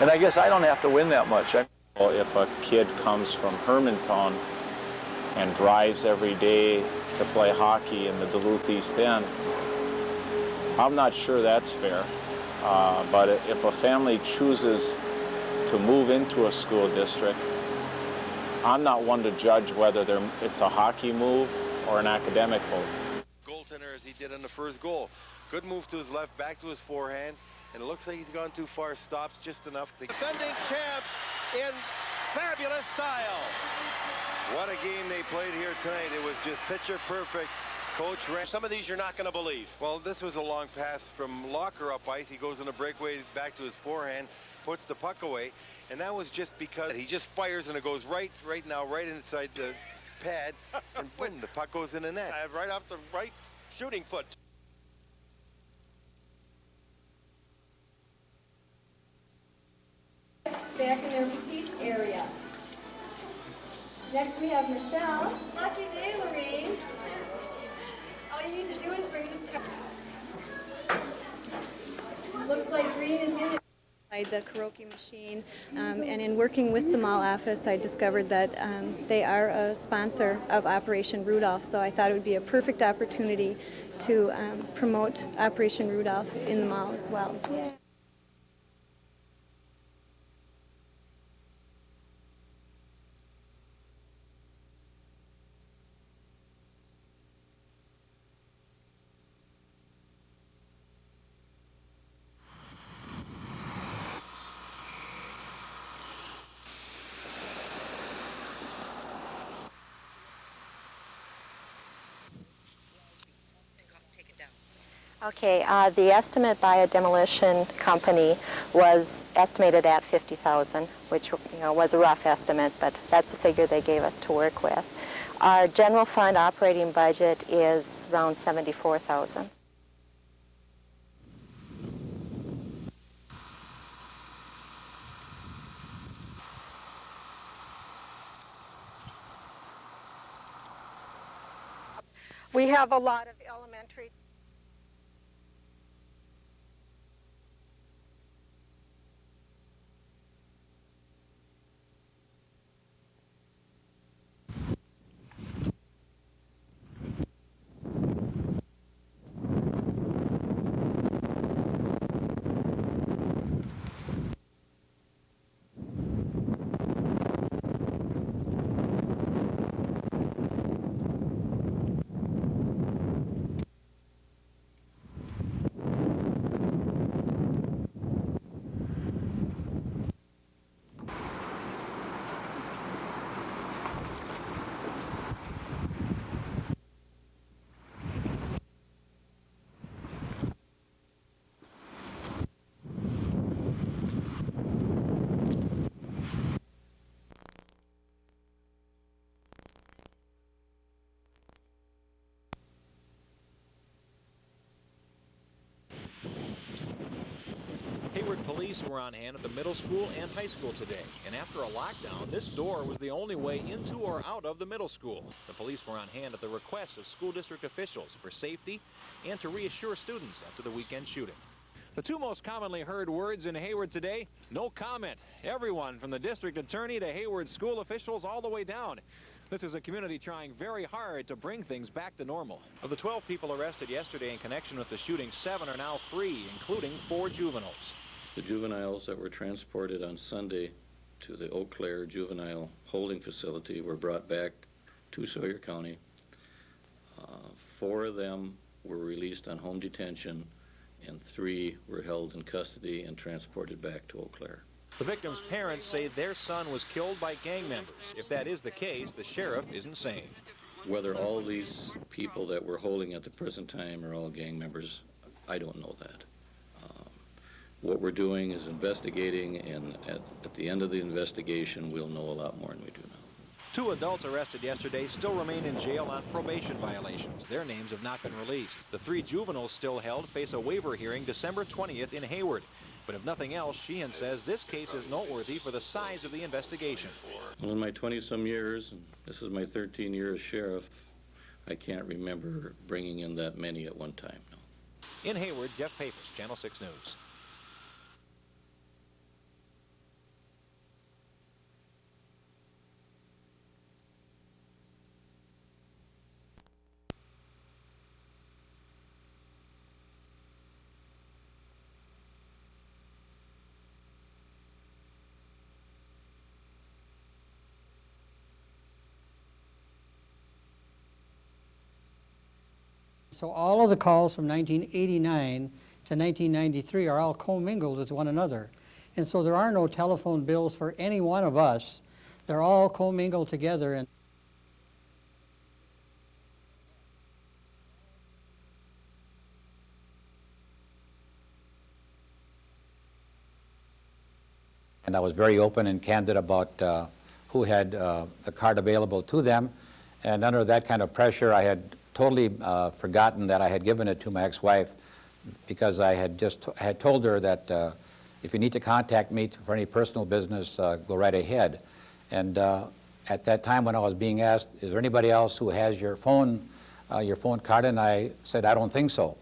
And I guess I don't have to win that much. Well, if a kid comes from Hermantown and drives every day to play hockey in the Duluth East End, I'm not sure that's fair. But if a family chooses to move into a school district, I'm not one to judge whether it's a hockey move or an academic move. Goaltender as he did on the first goal. Good move to his left, back to his forehand, and it looks like he's gone too far. Stops just enough to... Defending champs in fabulous style. What a game they played here tonight. It was just picture perfect. Coach ran. Some of these you're not going to believe. Well, this was a long pass from locker up ice. He goes on a breakaway back to his forehand, puts the puck away, and that was just because he just fires and it goes right inside the pad, and boom, the puck goes in the net. Right off the right shooting foot. Back in their boutiques area. Next we have Michelle. Lucky day, Lorraine. All you need to do is bring this card. Looks like green is in it. The karaoke machine, and in working with the mall office, I discovered that they are a sponsor of Operation Rudolph, so I thought it would be a perfect opportunity to promote Operation Rudolph in the mall as well. Yeah. Okay, the estimate by a demolition company was estimated at $50,000, which was a rough estimate, but that's the figure they gave us to work with. Our general fund operating budget is around $74,000. We have a lot of elementary. Hayward police were on hand at the middle school and high school today, and after a lockdown, this door was the only way into or out of the middle school. The police were on hand at the request of school district officials for safety and to reassure students after the weekend shooting. The two most commonly heard words in Hayward today: no comment. Everyone from the district attorney to Hayward school officials all the way down. This is a community trying very hard to bring things back to normal. Of the 12 people arrested yesterday in connection with the shooting, 7 are now free, including 4 juveniles. The juveniles that were transported on Sunday to the Eau Claire Juvenile Holding Facility were brought back to Sawyer County. 4 of them were released on home detention, and 3 were held in custody and transported back to Eau Claire. The victim's parents say their son was killed by gang members. If that is the case, the sheriff isn't saying. Whether all these people that we're holding at the present time are all gang members, I don't know that. What we're doing is investigating, and at the end of the investigation, we'll know a lot more than we do now. 2 adults arrested yesterday still remain in jail on probation violations. Their names have not been released. The 3 juveniles still held face a waiver hearing December 20th in Hayward. But if nothing else, Sheehan says this case is noteworthy for the size of the investigation. Well, in my 20-some years, and this is my 13 year as sheriff, I can't remember bringing in that many at one time. No. In Hayward, Jeff Papers, Channel 6 News. So all of the calls from 1989 to 1993 are all commingled with one another. And so there are no telephone bills for any one of us. They're all commingled together. And I was very open and candid about who had the card available to them. And under that kind of pressure, I had totally forgotten that I had given it to my ex-wife, because I had told her that if you need to contact me for any personal business, go right ahead. And at that time when I was being asked, is there anybody else who has your phone card, and I said, I don't think so.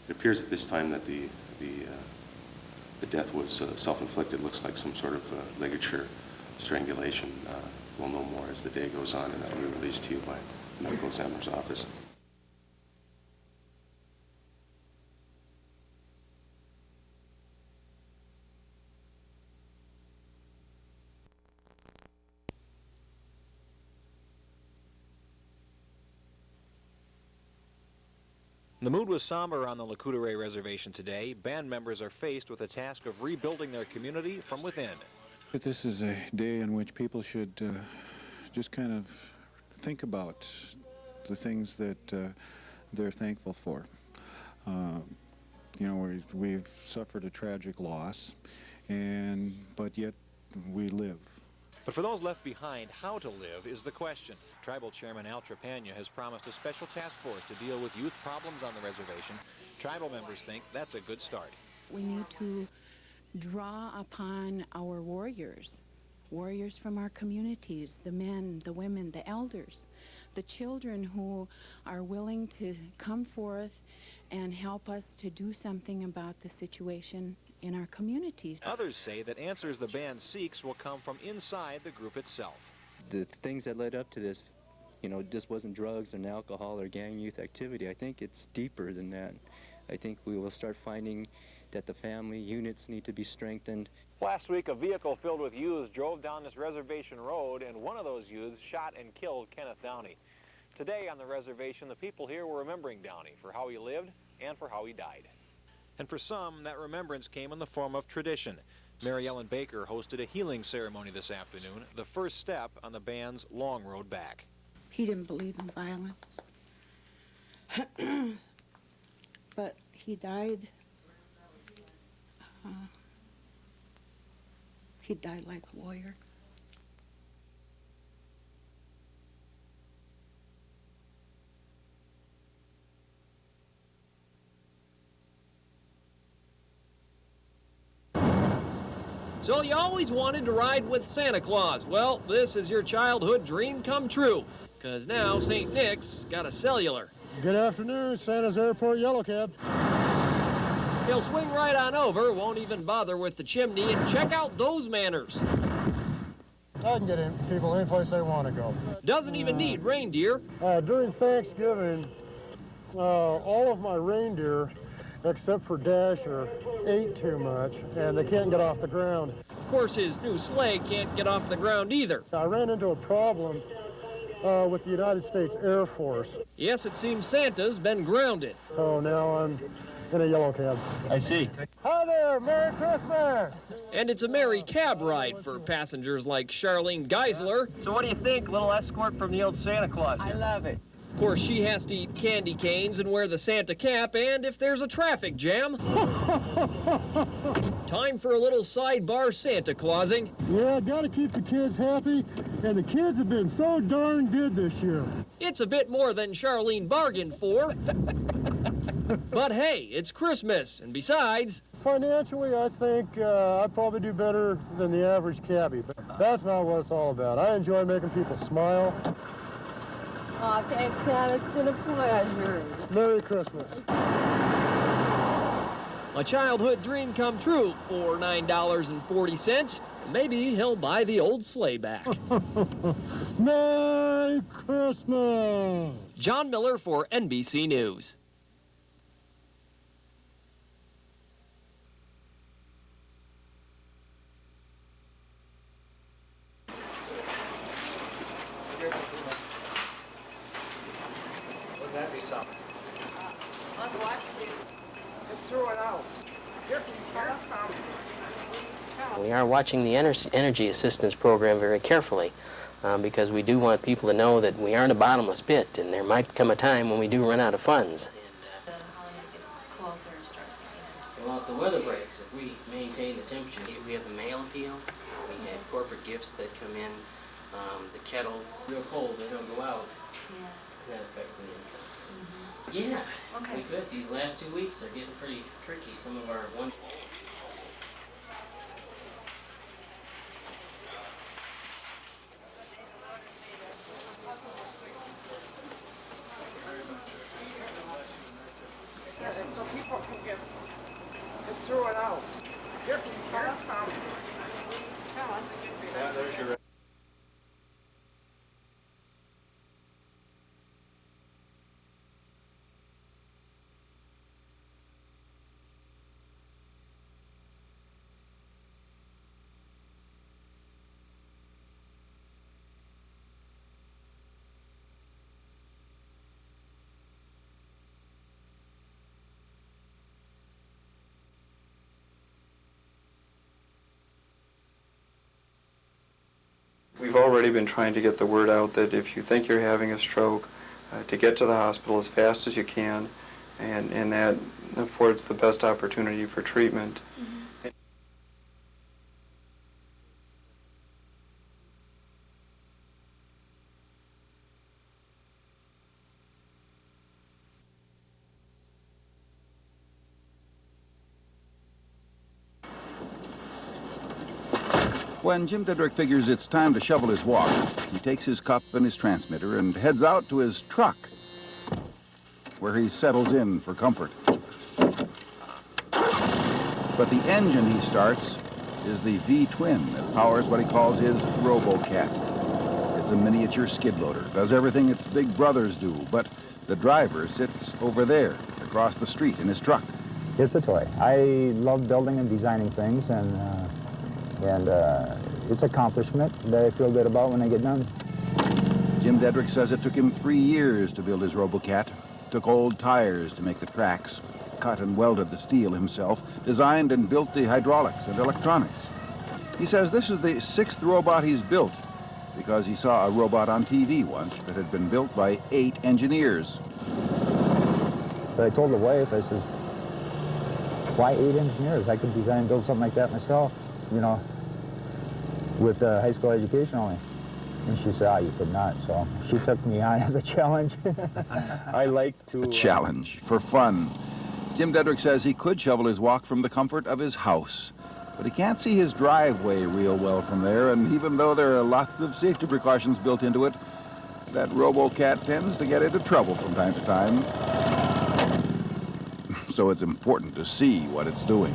It appears at this time that the death was self-inflicted. Looks like some sort of ligature strangulation. We'll know more as the day goes on, and that will be released to you by the medical examiner's office. The mood was somber on the Lakoutere Reservation today. Band members are faced with the task of rebuilding their community from within. But this is a day in which people should just kind of think about the things that they're thankful for. You know, we've suffered a tragic loss, but yet we live. But for those left behind, how to live is the question. Tribal Chairman Al Trepagna has promised a special task force to deal with youth problems on the reservation. Tribal members think that's a good start. We need to draw upon our warriors from our communities, the men, the women, the elders, the children who are willing to come forth and help us to do something about the situation in our communities. Others say that answers the band seeks will come from inside the group itself. The things that led up to this, you know, just wasn't drugs or alcohol or gang youth activity. I think it's deeper than that. I think we will start finding that the family units need to be strengthened. Last week, a vehicle filled with youths drove down this reservation road, and one of those youths shot and killed Kenneth Downey. Today on the reservation, the people here were remembering Downey for how he lived and for how he died. And for some, that remembrance came in the form of tradition. Mary Ellen Baker hosted a healing ceremony this afternoon, the first step on the band's long road back. He didn't believe in violence, but he died. He died like a warrior. So you always wanted to ride with Santa Claus. Well, this is your childhood dream come true, because now St. Nick's got a cellular. Good afternoon, Santa's Airport Yellow Cab. He'll swing right on over, won't even bother with the chimney, and check out those manners. I can get people any place they want to go. Doesn't even need reindeer. During Thanksgiving, all of my reindeer, except for Dasher, ate too much, and they can't get off the ground. Of course, his new sleigh can't get off the ground either. I ran into a problem with the United States Air Force. Yes, it seems Santa's been grounded. So now I'm in a yellow cab. I see. Hi there, Merry Christmas! And it's a merry cab ride for passengers like Charlene Geisler. So what do you think, little escort from the old Santa Claus? I love it. Of course, she has to eat candy canes and wear the Santa cap, and if there's a traffic jam, time for a little sidebar Santa Clausing. Yeah, gotta keep the kids happy, and the kids have been so darn good this year. It's a bit more than Charlene bargained for. But hey, it's Christmas, and besides... Financially, I think I'd probably do better than the average cabbie, but that's not what it's all about. I enjoy making people smile. Aw, thanks, Santa. It's been a pleasure. Merry Christmas. A childhood dream come true for $9.40. Maybe he'll buy the old sleigh back. Merry Christmas! John Miller for NBC News. Wouldn't that be something? We are watching the energy assistance program very carefully because we do want people to know that we aren't a bottomless pit, and there might come a time when we do run out of funds. Well, if the weather breaks, if we maintain the temperature, we have the mail appeal, we have corporate gifts that come in, the kettles, real cold, they don't go out. Yeah. That affects the income. Yeah, okay. We could. These last 2 weeks are getting pretty tricky. Some of our one. Yeah, so people can get throw it out. Here, Yeah, there's your... We've already been trying to get the word out that if you think you're having a stroke, to get to the hospital as fast as you can, and that affords the best opportunity for treatment. Mm-hmm. When Jim Dedrick figures it's time to shovel his walk, he takes his cup and his transmitter and heads out to his truck, where he settles in for comfort. But the engine he starts is the V-twin that powers what he calls his RoboCat. It's a miniature skid loader, does everything its big brothers do, but the driver sits over there, across the street in his truck. It's a toy. I love building and designing things, and it's an accomplishment that I feel good about when I get done. Jim Dedrick says it took him 3 years to build his RoboCat. Took old tires to make the tracks, cut and welded the steel himself, designed and built the hydraulics and electronics. He says this is the 6th robot he's built because he saw a robot on TV once that had been built by 8 engineers. But I told the wife, I says, why 8 engineers? I could design and build something like that myself, you know, with high school education only. And she said, you could not. So she took me on as a challenge. I like to... A challenge for fun. Jim Dedrick says he could shovel his walk from the comfort of his house, but he can't see his driveway real well from there, and even though there are lots of safety precautions built into it, that RoboCat tends to get into trouble from time to time. So it's important to see what it's doing.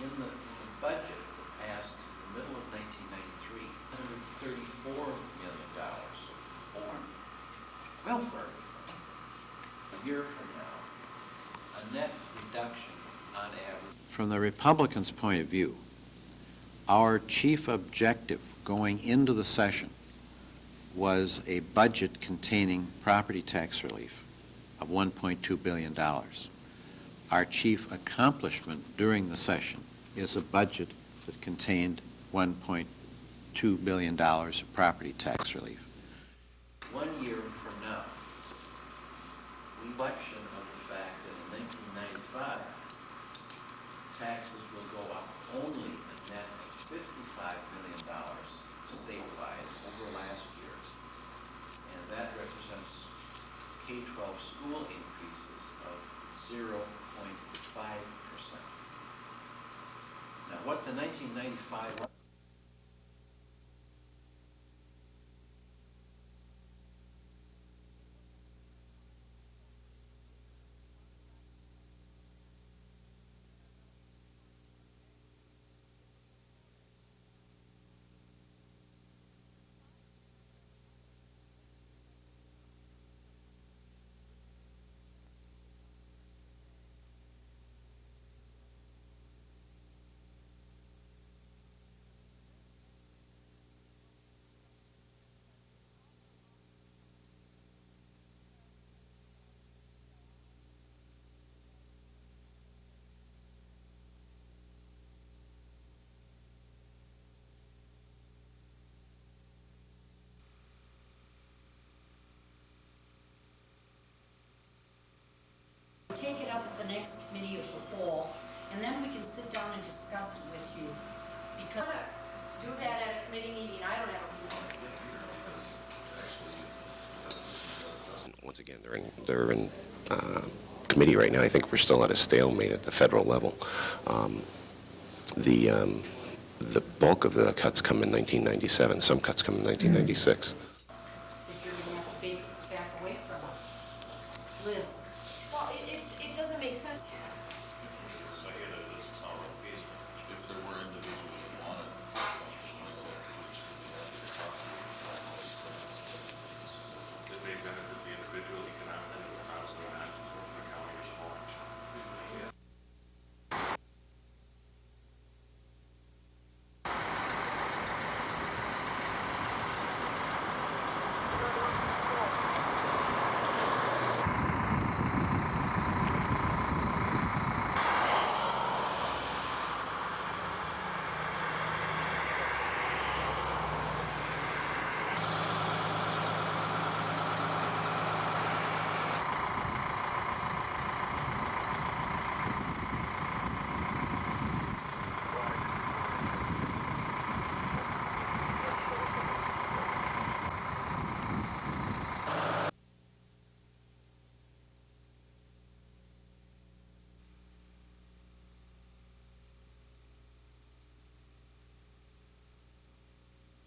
In the budget passed in the middle of 1993, $134 million for welfare. A year from now, a net reduction on average. From the Republicans' point of view, our chief objective going into the session was a budget containing property tax relief of $1.2 billion. Our chief accomplishment during the session is a budget that contained $1.2 billion of property tax relief. 1 year from now, reflection of the fact that in 1995, taxes will go up only a net of $55 million statewide over last year, and that represents K-12 school increases of 0.5%. Now, what the 1995 take it up at the next committee of the whole, and then we can sit down and discuss it with you. Because do that at a committee meeting, I don't have a. Once again, they're in committee right now. I think we're still at a stalemate at the federal level. The bulk of the cuts come in 1997. Some cuts come in 1996.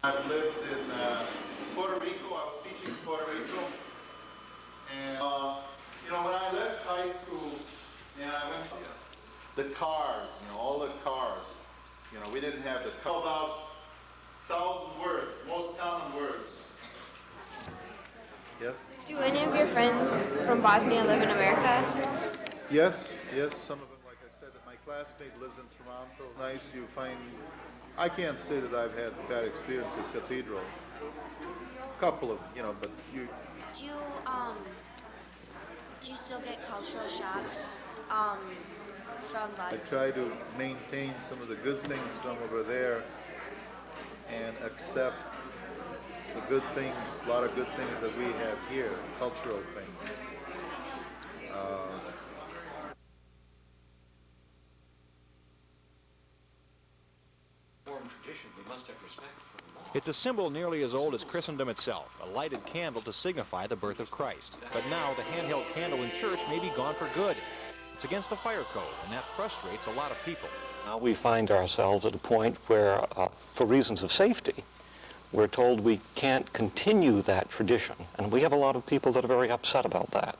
I've lived in Puerto Rico. I was teaching in Puerto Rico. And, you know, when I left high school and I went to the cars, you know, all the cars, you know, we didn't have the car. About 1,000 words, most common words. Yes? Do any of your friends from Bosnia live in America? Yes, yes, some of them, like I said, my classmate lives in Toronto. Nice, you find, I can't say that I've had bad experience at Cathedral. A couple of, you know, but you... Do you still get cultural shocks from I try to maintain some of the good things from over there and accept the good things, a lot of good things that we have here, cultural things. important tradition. We must have respect for the law. It's a symbol nearly as old as Christendom itself, a lighted candle to signify the birth of Christ. But now the handheld candle in church may be gone for good. It's against the fire code, and that frustrates a lot of people. Now we find ourselves at a point where, for reasons of safety, we're told we can't continue that tradition, and we have a lot of people that are very upset about that.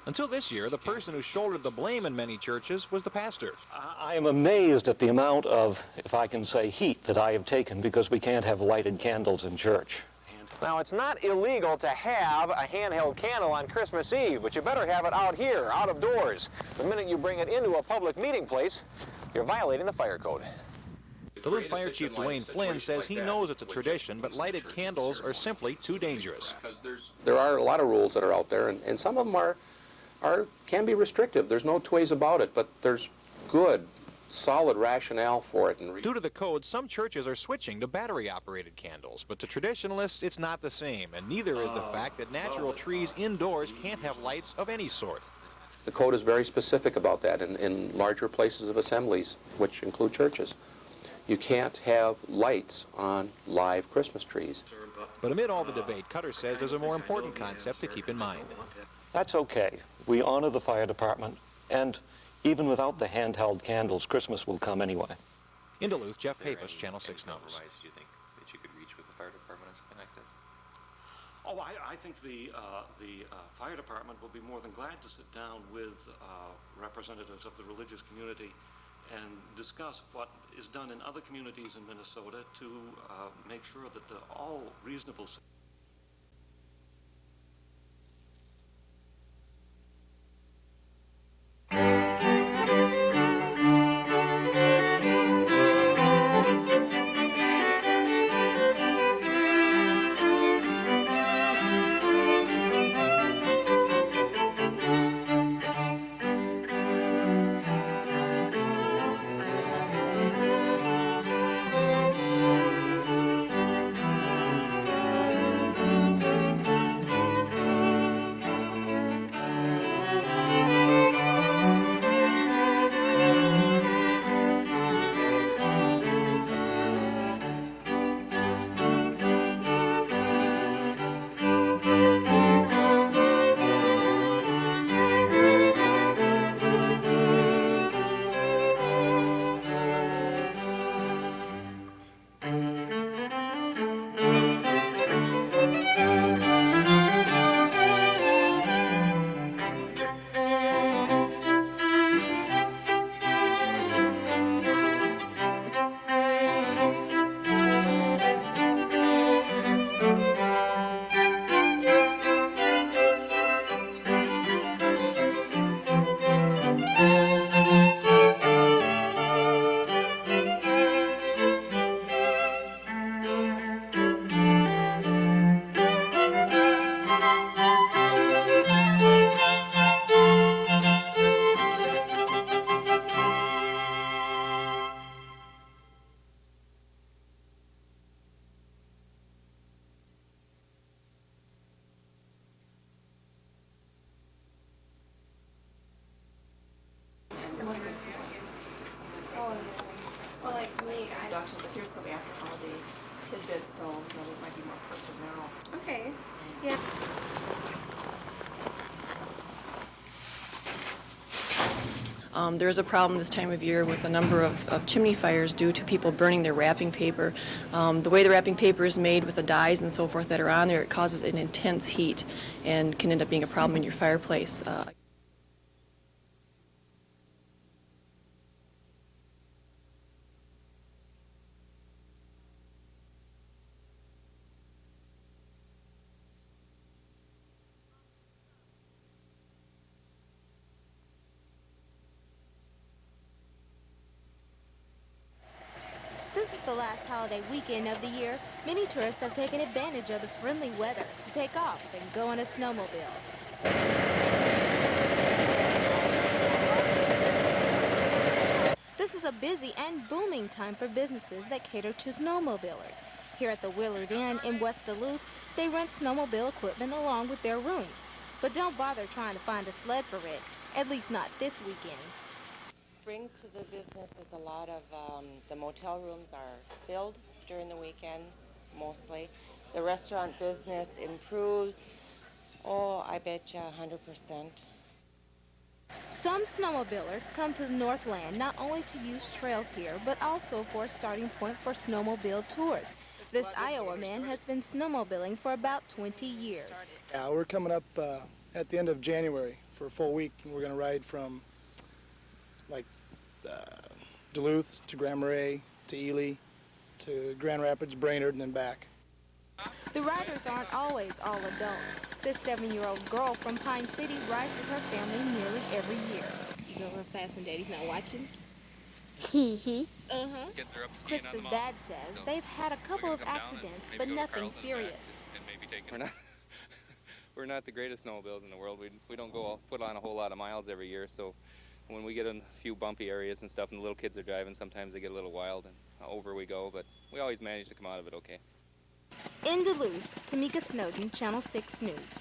Until this year, the person who shouldered the blame in many churches was the pastor. I am amazed at the amount of, if I can say, heat that I have taken because we can't have lighted candles in church. Now, it's not illegal to have a handheld candle on Christmas Eve, but you better have it out here, out of doors. The minute you bring it into a public meeting place, you're violating the fire code. Duluth Fire Chief Dwayne Flynn says he knows it's a tradition, but lighted candles are simply too dangerous. There are a lot of rules that are out there, and some of them can be restrictive. There's no two ways about it, but there's good, solid rationale for it. Due to the code, some churches are switching to battery-operated candles, but to traditionalists, it's not the same, and neither is the fact that natural trees indoors can't have lights of any sort. The code is very specific about that in larger places of assemblies, which include churches. You can't have lights on live Christmas trees. But amid all the debate, Cutter says there's a more important concept to keep in mind. That's okay. We honor the fire department, and even without the handheld candles, Christmas will come anyway. In Duluth, Jeff Pappas, Channel 6 News. Do you think that you could reach with the fire department and something like that? Oh, I think the fire department will be more than glad to sit down with representatives of the religious community and discuss what is done in other communities in Minnesota to make sure that all reasonable Well, like me, but here's some after holiday tidbits, so it might be more perfect now. Okay. Yeah. There is a problem this time of year with a number of chimney fires due to people burning their wrapping paper. The way the wrapping paper is made with the dyes and so forth that are on there, it causes an intense heat and can end up being a problem in your fireplace. Since it's the last holiday weekend of the year, many tourists have taken advantage of the friendly weather to take off and go on a snowmobile. This is a busy and booming time for businesses that cater to snowmobilers. Here at the Willard Inn in West Duluth, they rent snowmobile equipment along with their rooms. But don't bother trying to find a sled for it, at least not this weekend. brings to the business is a lot of the motel rooms are filled during the weekends, mostly. The restaurant business improves, oh, I bet you 100%. Some snowmobilers come to the Northland not only to use trails here, but also for a starting point for snowmobile tours. This Iowa man has been snowmobiling for about 20 years. Yeah, we're coming up at the end of January for a full week, and we're going to ride from like Duluth to Grand Marais to Ely to Grand Rapids, Brainerd, and then back. The riders aren't always all adults. This 7-year-old girl from Pine City rides with her family nearly every year. You go real fast when Daddy's not watching? Krista's dad says they've had a couple of accidents, but nothing serious. We're not the greatest snowmobiles in the world. We don't put on a whole lot of miles every year, so when we get in a few bumpy areas and stuff and the little kids are driving, sometimes they get a little wild and over we go, but we always manage to come out of it okay. In Duluth, Tamika Snowden, Channel 6 News.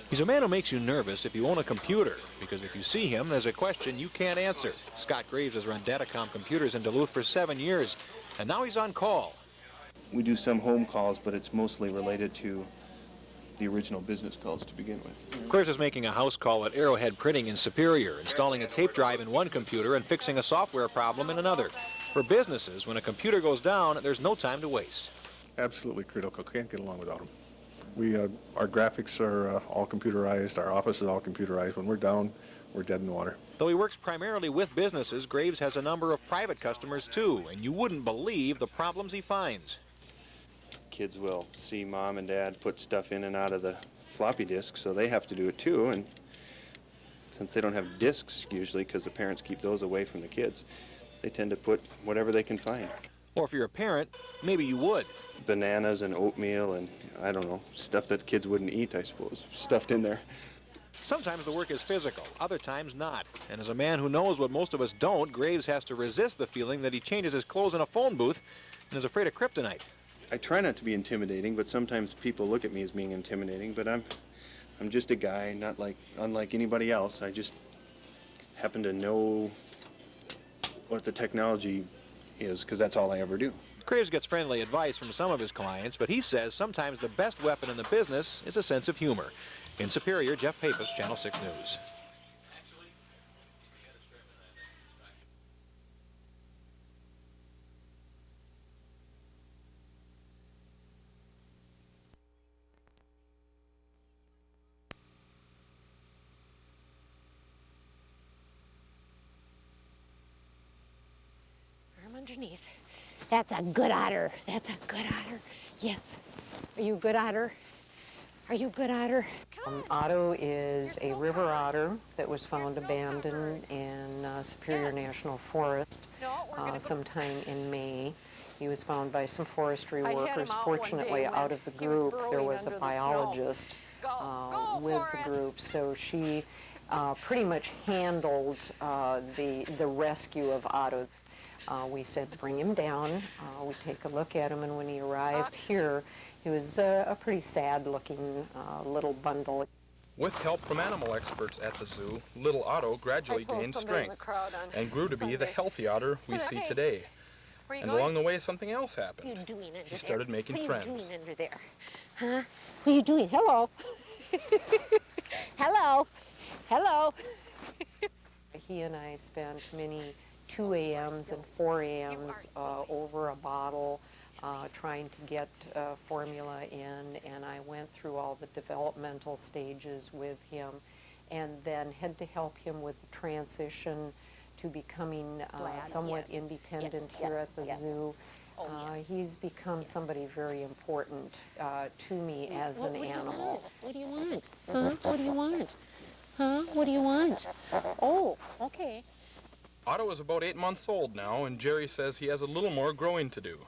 He's a man who makes you nervous if you own a computer, because if you see him, there's a question you can't answer. Scott Graves has run Datacom Computers in Duluth for 7 years, and now he's on call. We do some home calls, but it's mostly related to the original business calls to begin with. Graves is making a house call at Arrowhead Printing in Superior, installing a tape drive in one computer and fixing a software problem in another. For businesses, when a computer goes down, there's no time to waste. Absolutely critical. Can't get along without them. Our graphics are all computerized. Our office is all computerized. When we're down, we're dead in the water. Though he works primarily with businesses, Graves has a number of private customers too, and you wouldn't believe the problems he finds. Kids will see mom and dad put stuff in and out of the floppy disk, so they have to do it too. And since they don't have disks usually, because the parents keep those away from the kids, they tend to put whatever they can find. Or if you're a parent, maybe you would. Bananas and oatmeal and, I don't know, stuff that kids wouldn't eat, I suppose, stuffed in there. Sometimes the work is physical, other times not. And as a man who knows what most of us don't, Graves has to resist the feeling that he changes his clothes in a phone booth and is afraid of kryptonite. I try not to be intimidating, but sometimes people look at me as being intimidating, but I'm just a guy, unlike anybody else. I just happen to know what the technology is, because that's all I ever do. Graves gets friendly advice from some of his clients, but he says sometimes the best weapon in the business is a sense of humor. In Superior, Jeff Pappas, Channel 6 News. Arm underneath. That's a good otter. That's a good otter. Yes. Are you a good otter? Are you a good otter? Otto is a river otter that was found abandoned in Superior National Forest sometime in May. He was found by some forestry workers. Fortunately, out of the group, there was a biologist with the group, so she pretty much handled the rescue of Otto. We said, bring him down. We take a look at him, and when he arrived here, he was a pretty sad-looking little bundle. With help from animal experts at the zoo, little Otto gradually gained strength and grew to be the healthy otter we see today. And along the way, something else happened. He started making friends. What are you doing under there? Huh? What are you doing? Hello. Hello. Hello. He and I spent many 2 a.m.s and 4 a.m.s over a bottle trying to get formula in, and I went through all the developmental stages with him and then had to help him with the transition to becoming somewhat independent here at the zoo. He's become somebody very important to me as an animal. What do you want? Huh? What do you want? Huh? What do you want? Oh, okay. Otto is about 8 months old now, and Jerry says he has a little more growing to do.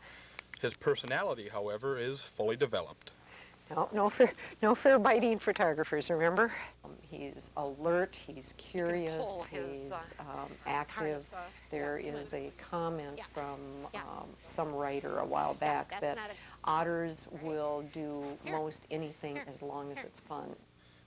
His personality, however, is fully developed. No fear biting photographers, remember? He's alert, he's curious, he's active. There is a comment from some writer a while back that otters will do most anything as long as it's fun.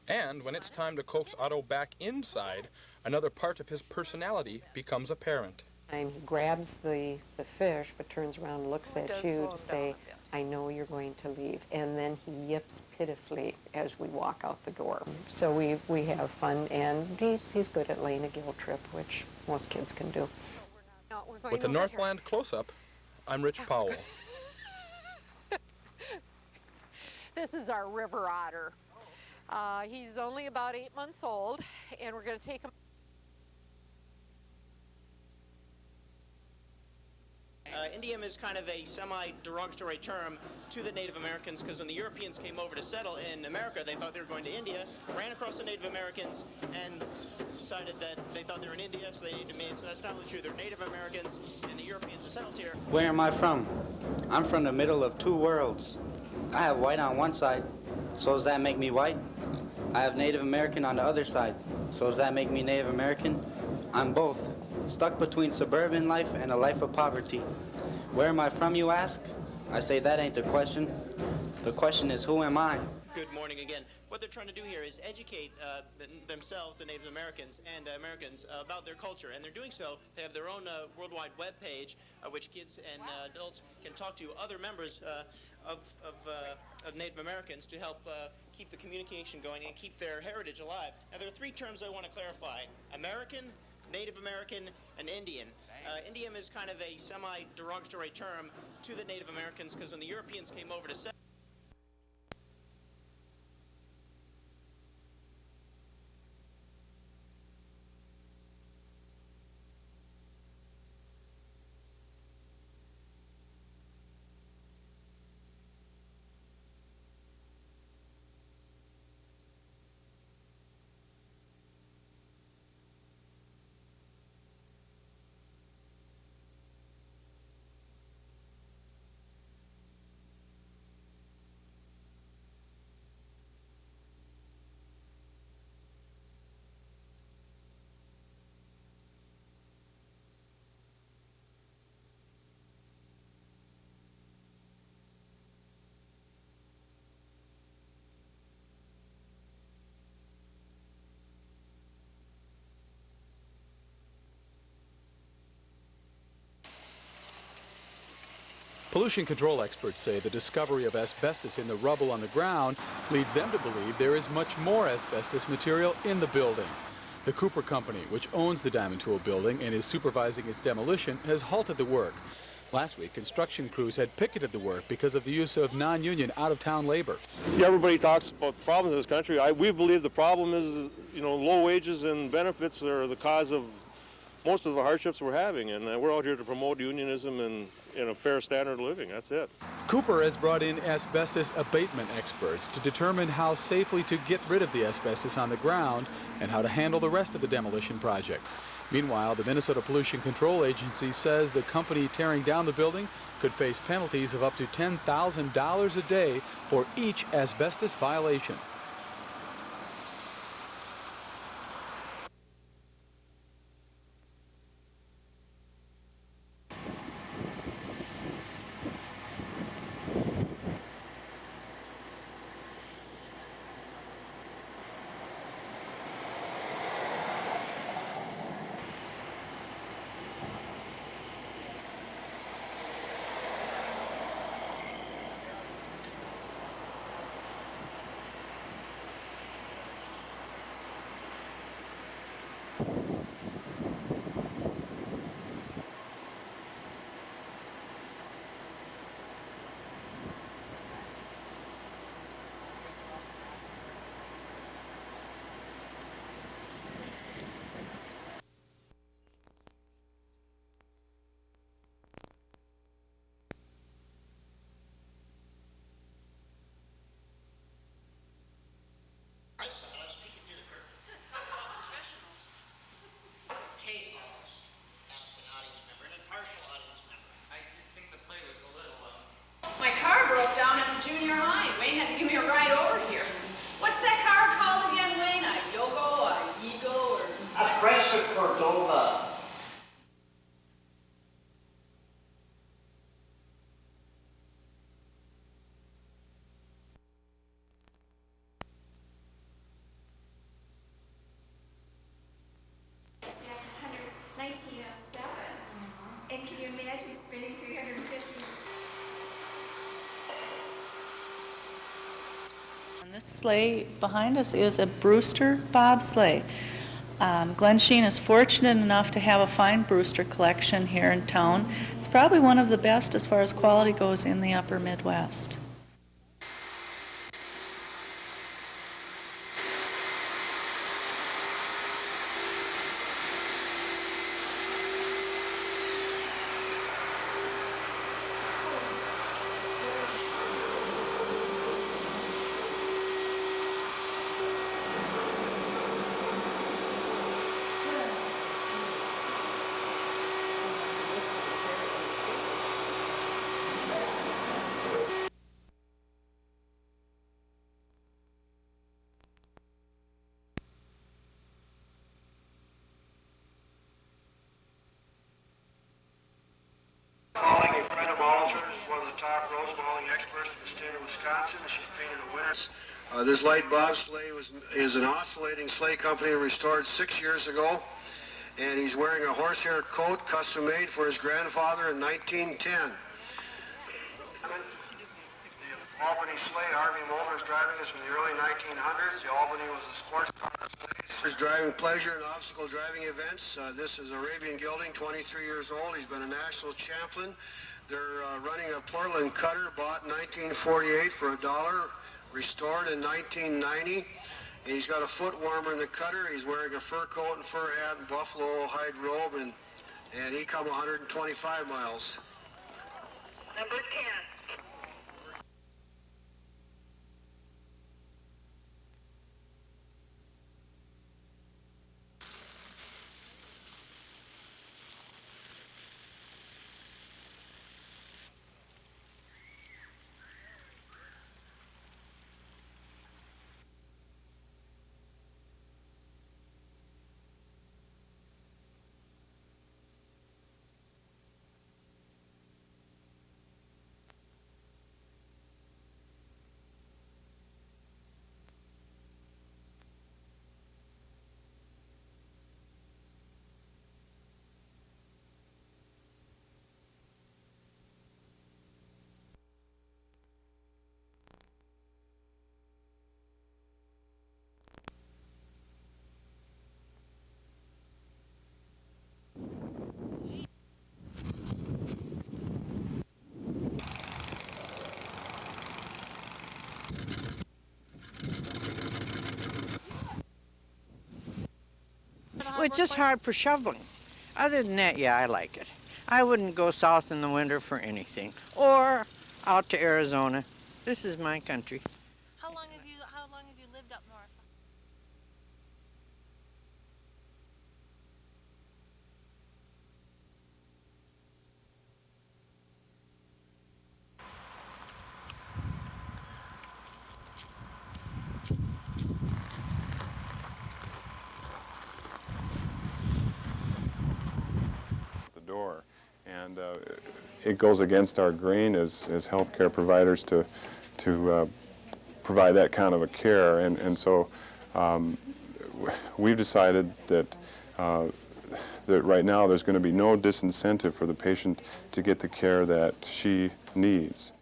And when it's time to coax Otto back inside, another part of his personality becomes apparent. He grabs the fish, but turns around and looks at you to say, I know you're going to leave. And then he yips pitifully as we walk out the door. So we have fun, and he's good at laying a guilt trip, which most kids can do. With the Northland Close-Up, I'm Rich Powell. This is our river otter. He's only about 8 months old, and we're going to take him. Indian is kind of a semi-derogatory term to the Native Americans, because when the Europeans came over to settle in America, they thought they were going to India, ran across the Native Americans, and decided that they thought they were in India, so they needed to meet. So that's not really true. They're Native Americans, and the Europeans who settled here. Where am I from? I'm from the middle of two worlds. I have white on one side, so does that make me white? I have Native American on the other side, so does that make me Native American? I'm both. Stuck between suburban life and a life of poverty. Where am I from, you ask? I say that ain't the question. The question is, who am I? Good morning again. What they're trying to do here is educate themselves, the Native Americans and Americans, about their culture. And they're doing so. They have their own worldwide web page, which kids and adults can talk to other members of Native Americans to help keep the communication going and keep their heritage alive. Now, there are three terms I want to clarify: American, Native American, and Indian. Indian is kind of a semi-derogatory term to the Native Americans, because when the Europeans came over to settle. Pollution control experts say the discovery of asbestos in the rubble on the ground leads them to believe there is much more asbestos material in the building. The Cooper Company, which owns the Diamond Tool building and is supervising its demolition, has halted the work. Last week, construction crews had picketed the work because of the use of non-union, out-of-town labor. Everybody talks about problems in this country. We believe the problem is, low wages and benefits are the cause of most of the hardships we're having, and we're out here to promote unionism and a fair standard of living. That's it. Cooper has brought in asbestos abatement experts to determine how safely to get rid of the asbestos on the ground and how to handle the rest of the demolition project. Meanwhile, the Minnesota Pollution Control Agency says the company tearing down the building could face penalties of up to $10,000 a day for each asbestos violation. spinning 350. And this sleigh behind us is a Brewster bobsleigh. Glen Sheen is fortunate enough to have a fine Brewster collection here in town. It's probably one of the best as far as quality goes in the upper Midwest. Calling a friend of Oliver, one of the top rose mauling experts in the state of Wisconsin. She's painted a winner. This light bobsleigh is an oscillating sleigh company restored 6 years ago, and he's wearing a horsehair coat custom made for his grandfather in 1910. The Albany sleigh, Harvey Mulder's driving us from the early 1900s. The Albany was a sports car sleigh. His driving pleasure and obstacle driving events. This is Arabian Gelding, 23 years old. He's been a national champion. They're running a Portland cutter, bought in 1948 for $1, restored in 1990. And he's got a foot warmer in the cutter. He's wearing a fur coat and fur hat and buffalo hide robe, and he come 125 miles. Number 10. Well, it's just hard for shoveling. Other than that, yeah, I like it. I wouldn't go south in the winter for anything, or out to Arizona. This is my country. How long have you lived up north? The door, and it goes against our grain as healthcare providers to provide that kind of a care, and so we've decided that that right now there's going to be no disincentive for the patient to get the care that she needs.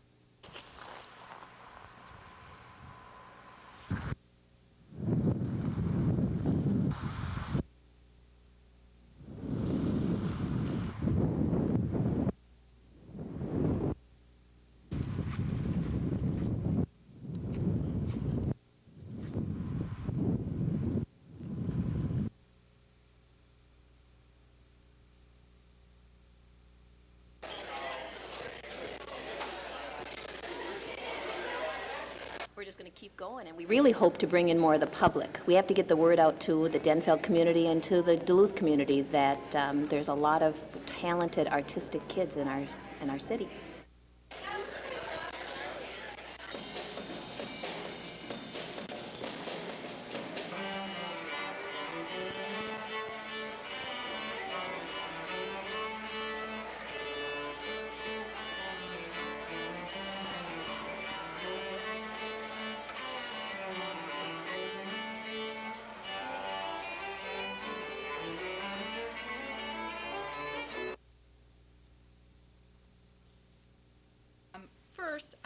We're just going to keep going, and we really hope to bring in more of the public. We have to get the word out to the Denfeld community and to the Duluth community that there's a lot of talented, artistic kids in our city.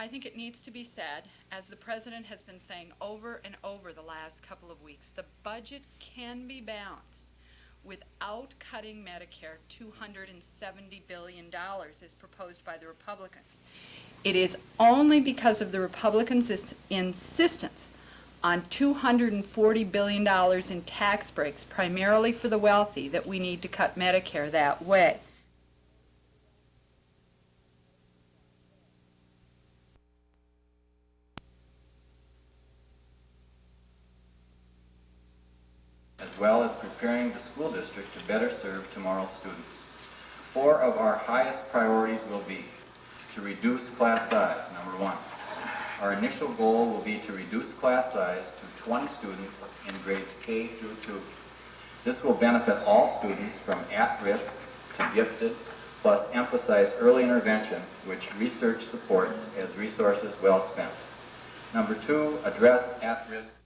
I think it needs to be said, as the President has been saying over and over the last couple of weeks, the budget can be balanced without cutting Medicare $270 billion as proposed by the Republicans. It is only because of the Republicans' insistence on $240 billion in tax breaks, primarily for the wealthy, that we need to cut Medicare that way. As well as preparing the school district to better serve tomorrow's students. 4 of our highest priorities will be to reduce class size, number 1. Our initial goal will be to reduce class size to 20 students in grades K through 2. This will benefit all students from at-risk to gifted, plus emphasize early intervention, which research supports as resources well spent. Number 2, address at-risk.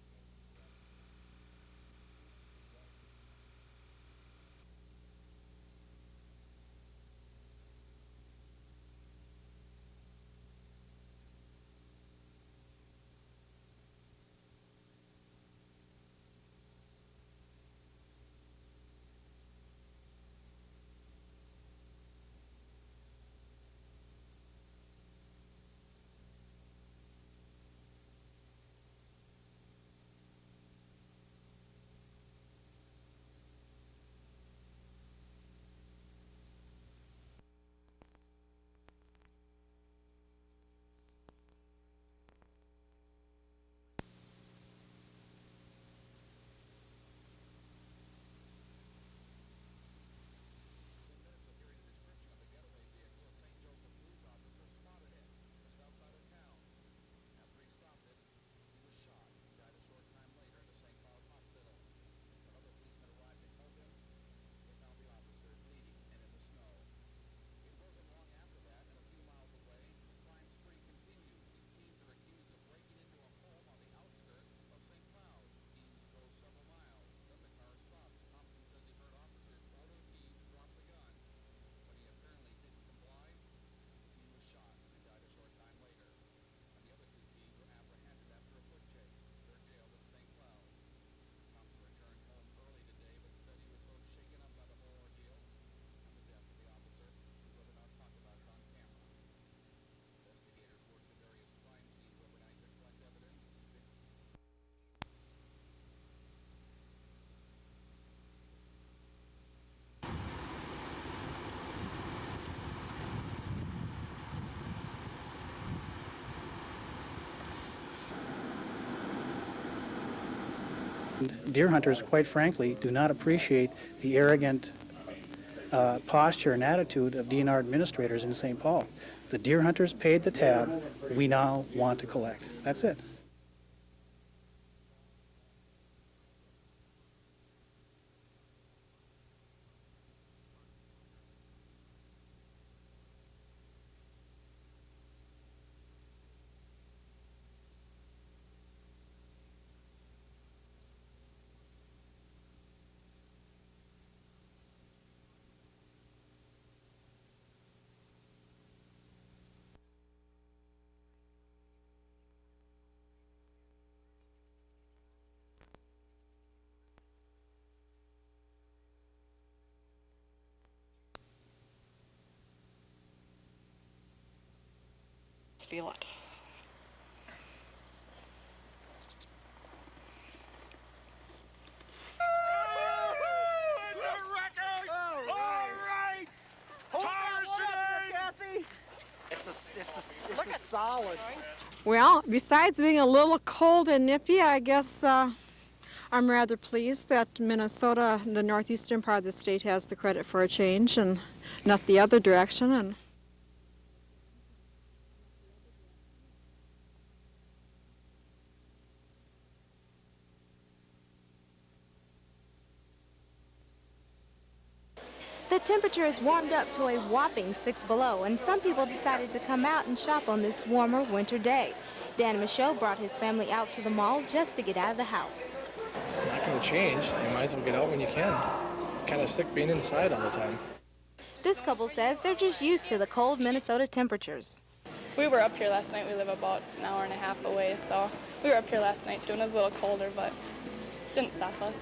Deer hunters, quite frankly, do not appreciate the arrogant posture and attitude of DNR administrators in St. Paul. The deer hunters paid the tab. We now want to collect. That's it. Feel it. It's a solid. Well, besides being a little cold and nippy, I guess I'm rather pleased that Minnesota, the northeastern part of the state, has the credit for a change and not the other direction. And the temperature has warmed up to a whopping 6 below, and some people decided to come out and shop on this warmer winter day. Dan Michaud brought his family out to the mall just to get out of the house. It's not going to change. You might as well get out when you can. Kind of sick being inside all the time. This couple says they're just used to the cold Minnesota temperatures. We were up here last night. We live about an hour and a half away, so we were up here last night too, and it was a little colder, but didn't stop us.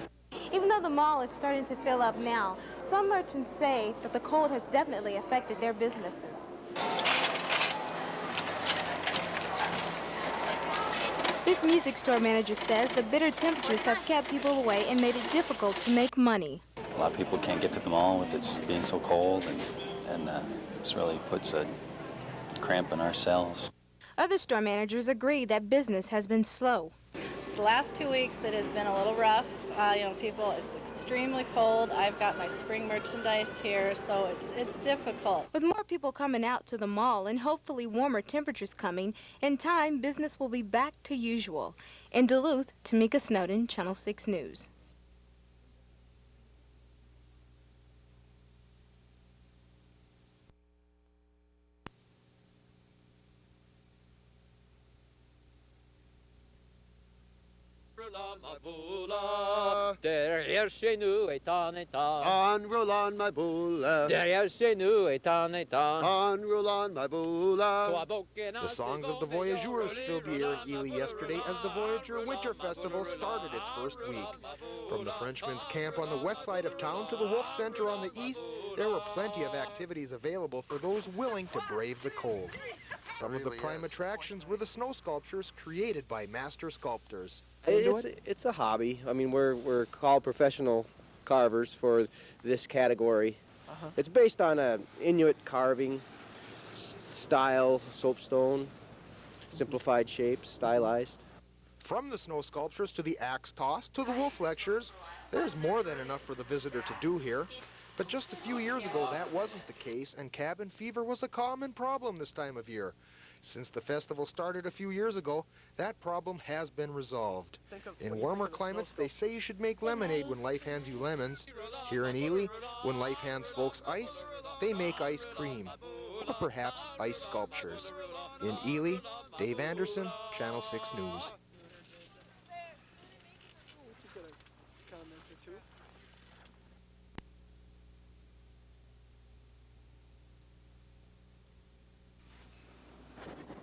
Even though the mall is starting to fill up now, some merchants say that the cold has definitely affected their businesses. This music store manager says the bitter temperatures have kept people away and made it difficult to make money. A lot of people can't get to the mall with it being so cold, and this really puts a cramp in our sales. Other store managers agree that business has been slow. The last 2 weeks it has been a little rough. People, it's extremely cold. I've got my spring merchandise here, so it's difficult. With more people coming out to the mall and hopefully warmer temperatures coming, in time business will be back to usual. In Duluth, Tamika Snowden, Channel 6 News. Derrière chez nous est en état. On roule on my boule. Derrière chez nous est en état. On roule on my boule. The songs of the Voyageurs filled the air in Ely yesterday as the Voyager Winter Festival started its first week. From the Frenchman's Camp on the west side of town to the Wolf Center on the east, there were plenty of activities available for those willing to brave the cold. Some of the prime attractions were the snow sculptures created by master sculptors. It's a hobby. I mean, we're called professional carvers for this category. It's based on a Inuit carving style, soapstone, simplified shapes, stylized. From the snow sculptures to the axe toss to the wolf lectures, there's more than enough for the visitor to do here. But just a few years ago, that wasn't the case, and cabin fever was a common problem this time of year. Since the festival started a few years ago, that problem has been resolved. In warmer climates, they say you should make lemonade when life hands you lemons. Here in Ely, when life hands folks ice, they make ice cream, or perhaps ice sculptures. In Ely, Dave Anderson, Channel 6 News.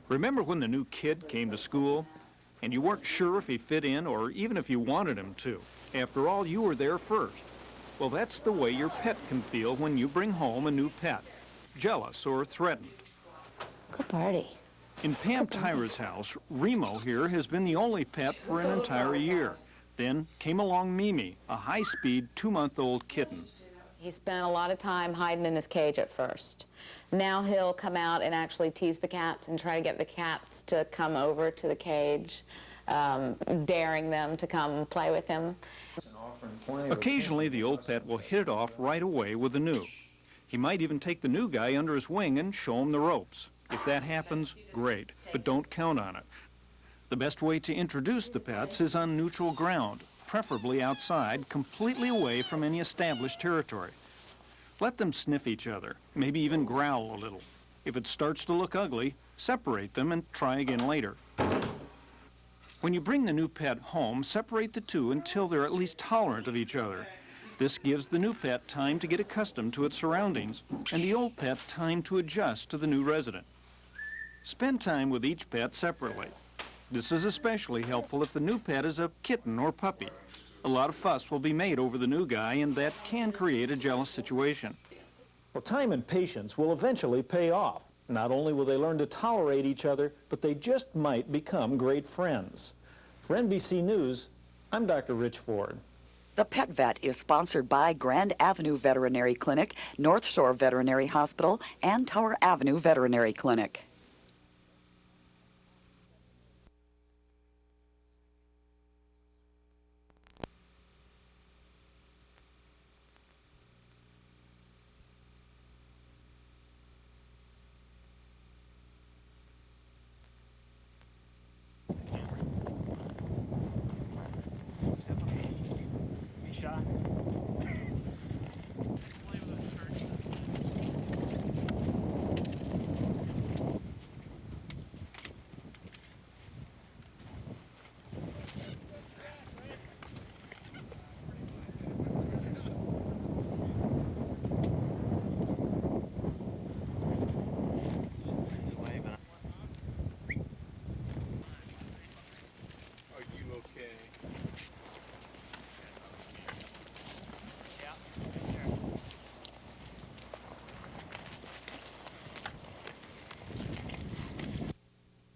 Remember when the new kid came to school and you weren't sure if he fit in or even if you wanted him to? After all, you were there first. Well, that's the way your pet can feel when you bring home a new pet, jealous or threatened. Good party. In Pam Tyra's house, Remo here has been the only pet for an entire year. Then came along Mimi, a high-speed 2-month-old kitten. He spent a lot of time hiding in his cage at first. Now he'll come out and actually tease the cats and try to get the cats to come over to the cage, daring them to come play with him. Occasionally, the old pet will hit it off right away with the new. He might even take the new guy under his wing and show him the ropes. If that happens, great, but don't count on it. The best way to introduce the pets is on neutral ground, preferably outside, completely away from any established territory. Let them sniff each other, maybe even growl a little. If it starts to look ugly, separate them and try again later. When you bring the new pet home, separate the two until they're at least tolerant of each other. This gives the new pet time to get accustomed to its surroundings, and the old pet time to adjust to the new resident. Spend time with each pet separately. This is especially helpful if the new pet is a kitten or puppy. A lot of fuss will be made over the new guy, and that can create a jealous situation. Well, time and patience will eventually pay off. Not only will they learn to tolerate each other, but they just might become great friends. For NBC News, I'm Dr. Rich Ford. The Pet Vet is sponsored by Grand Avenue Veterinary Clinic, North Shore Veterinary Hospital, and Tower Avenue Veterinary Clinic. Shot.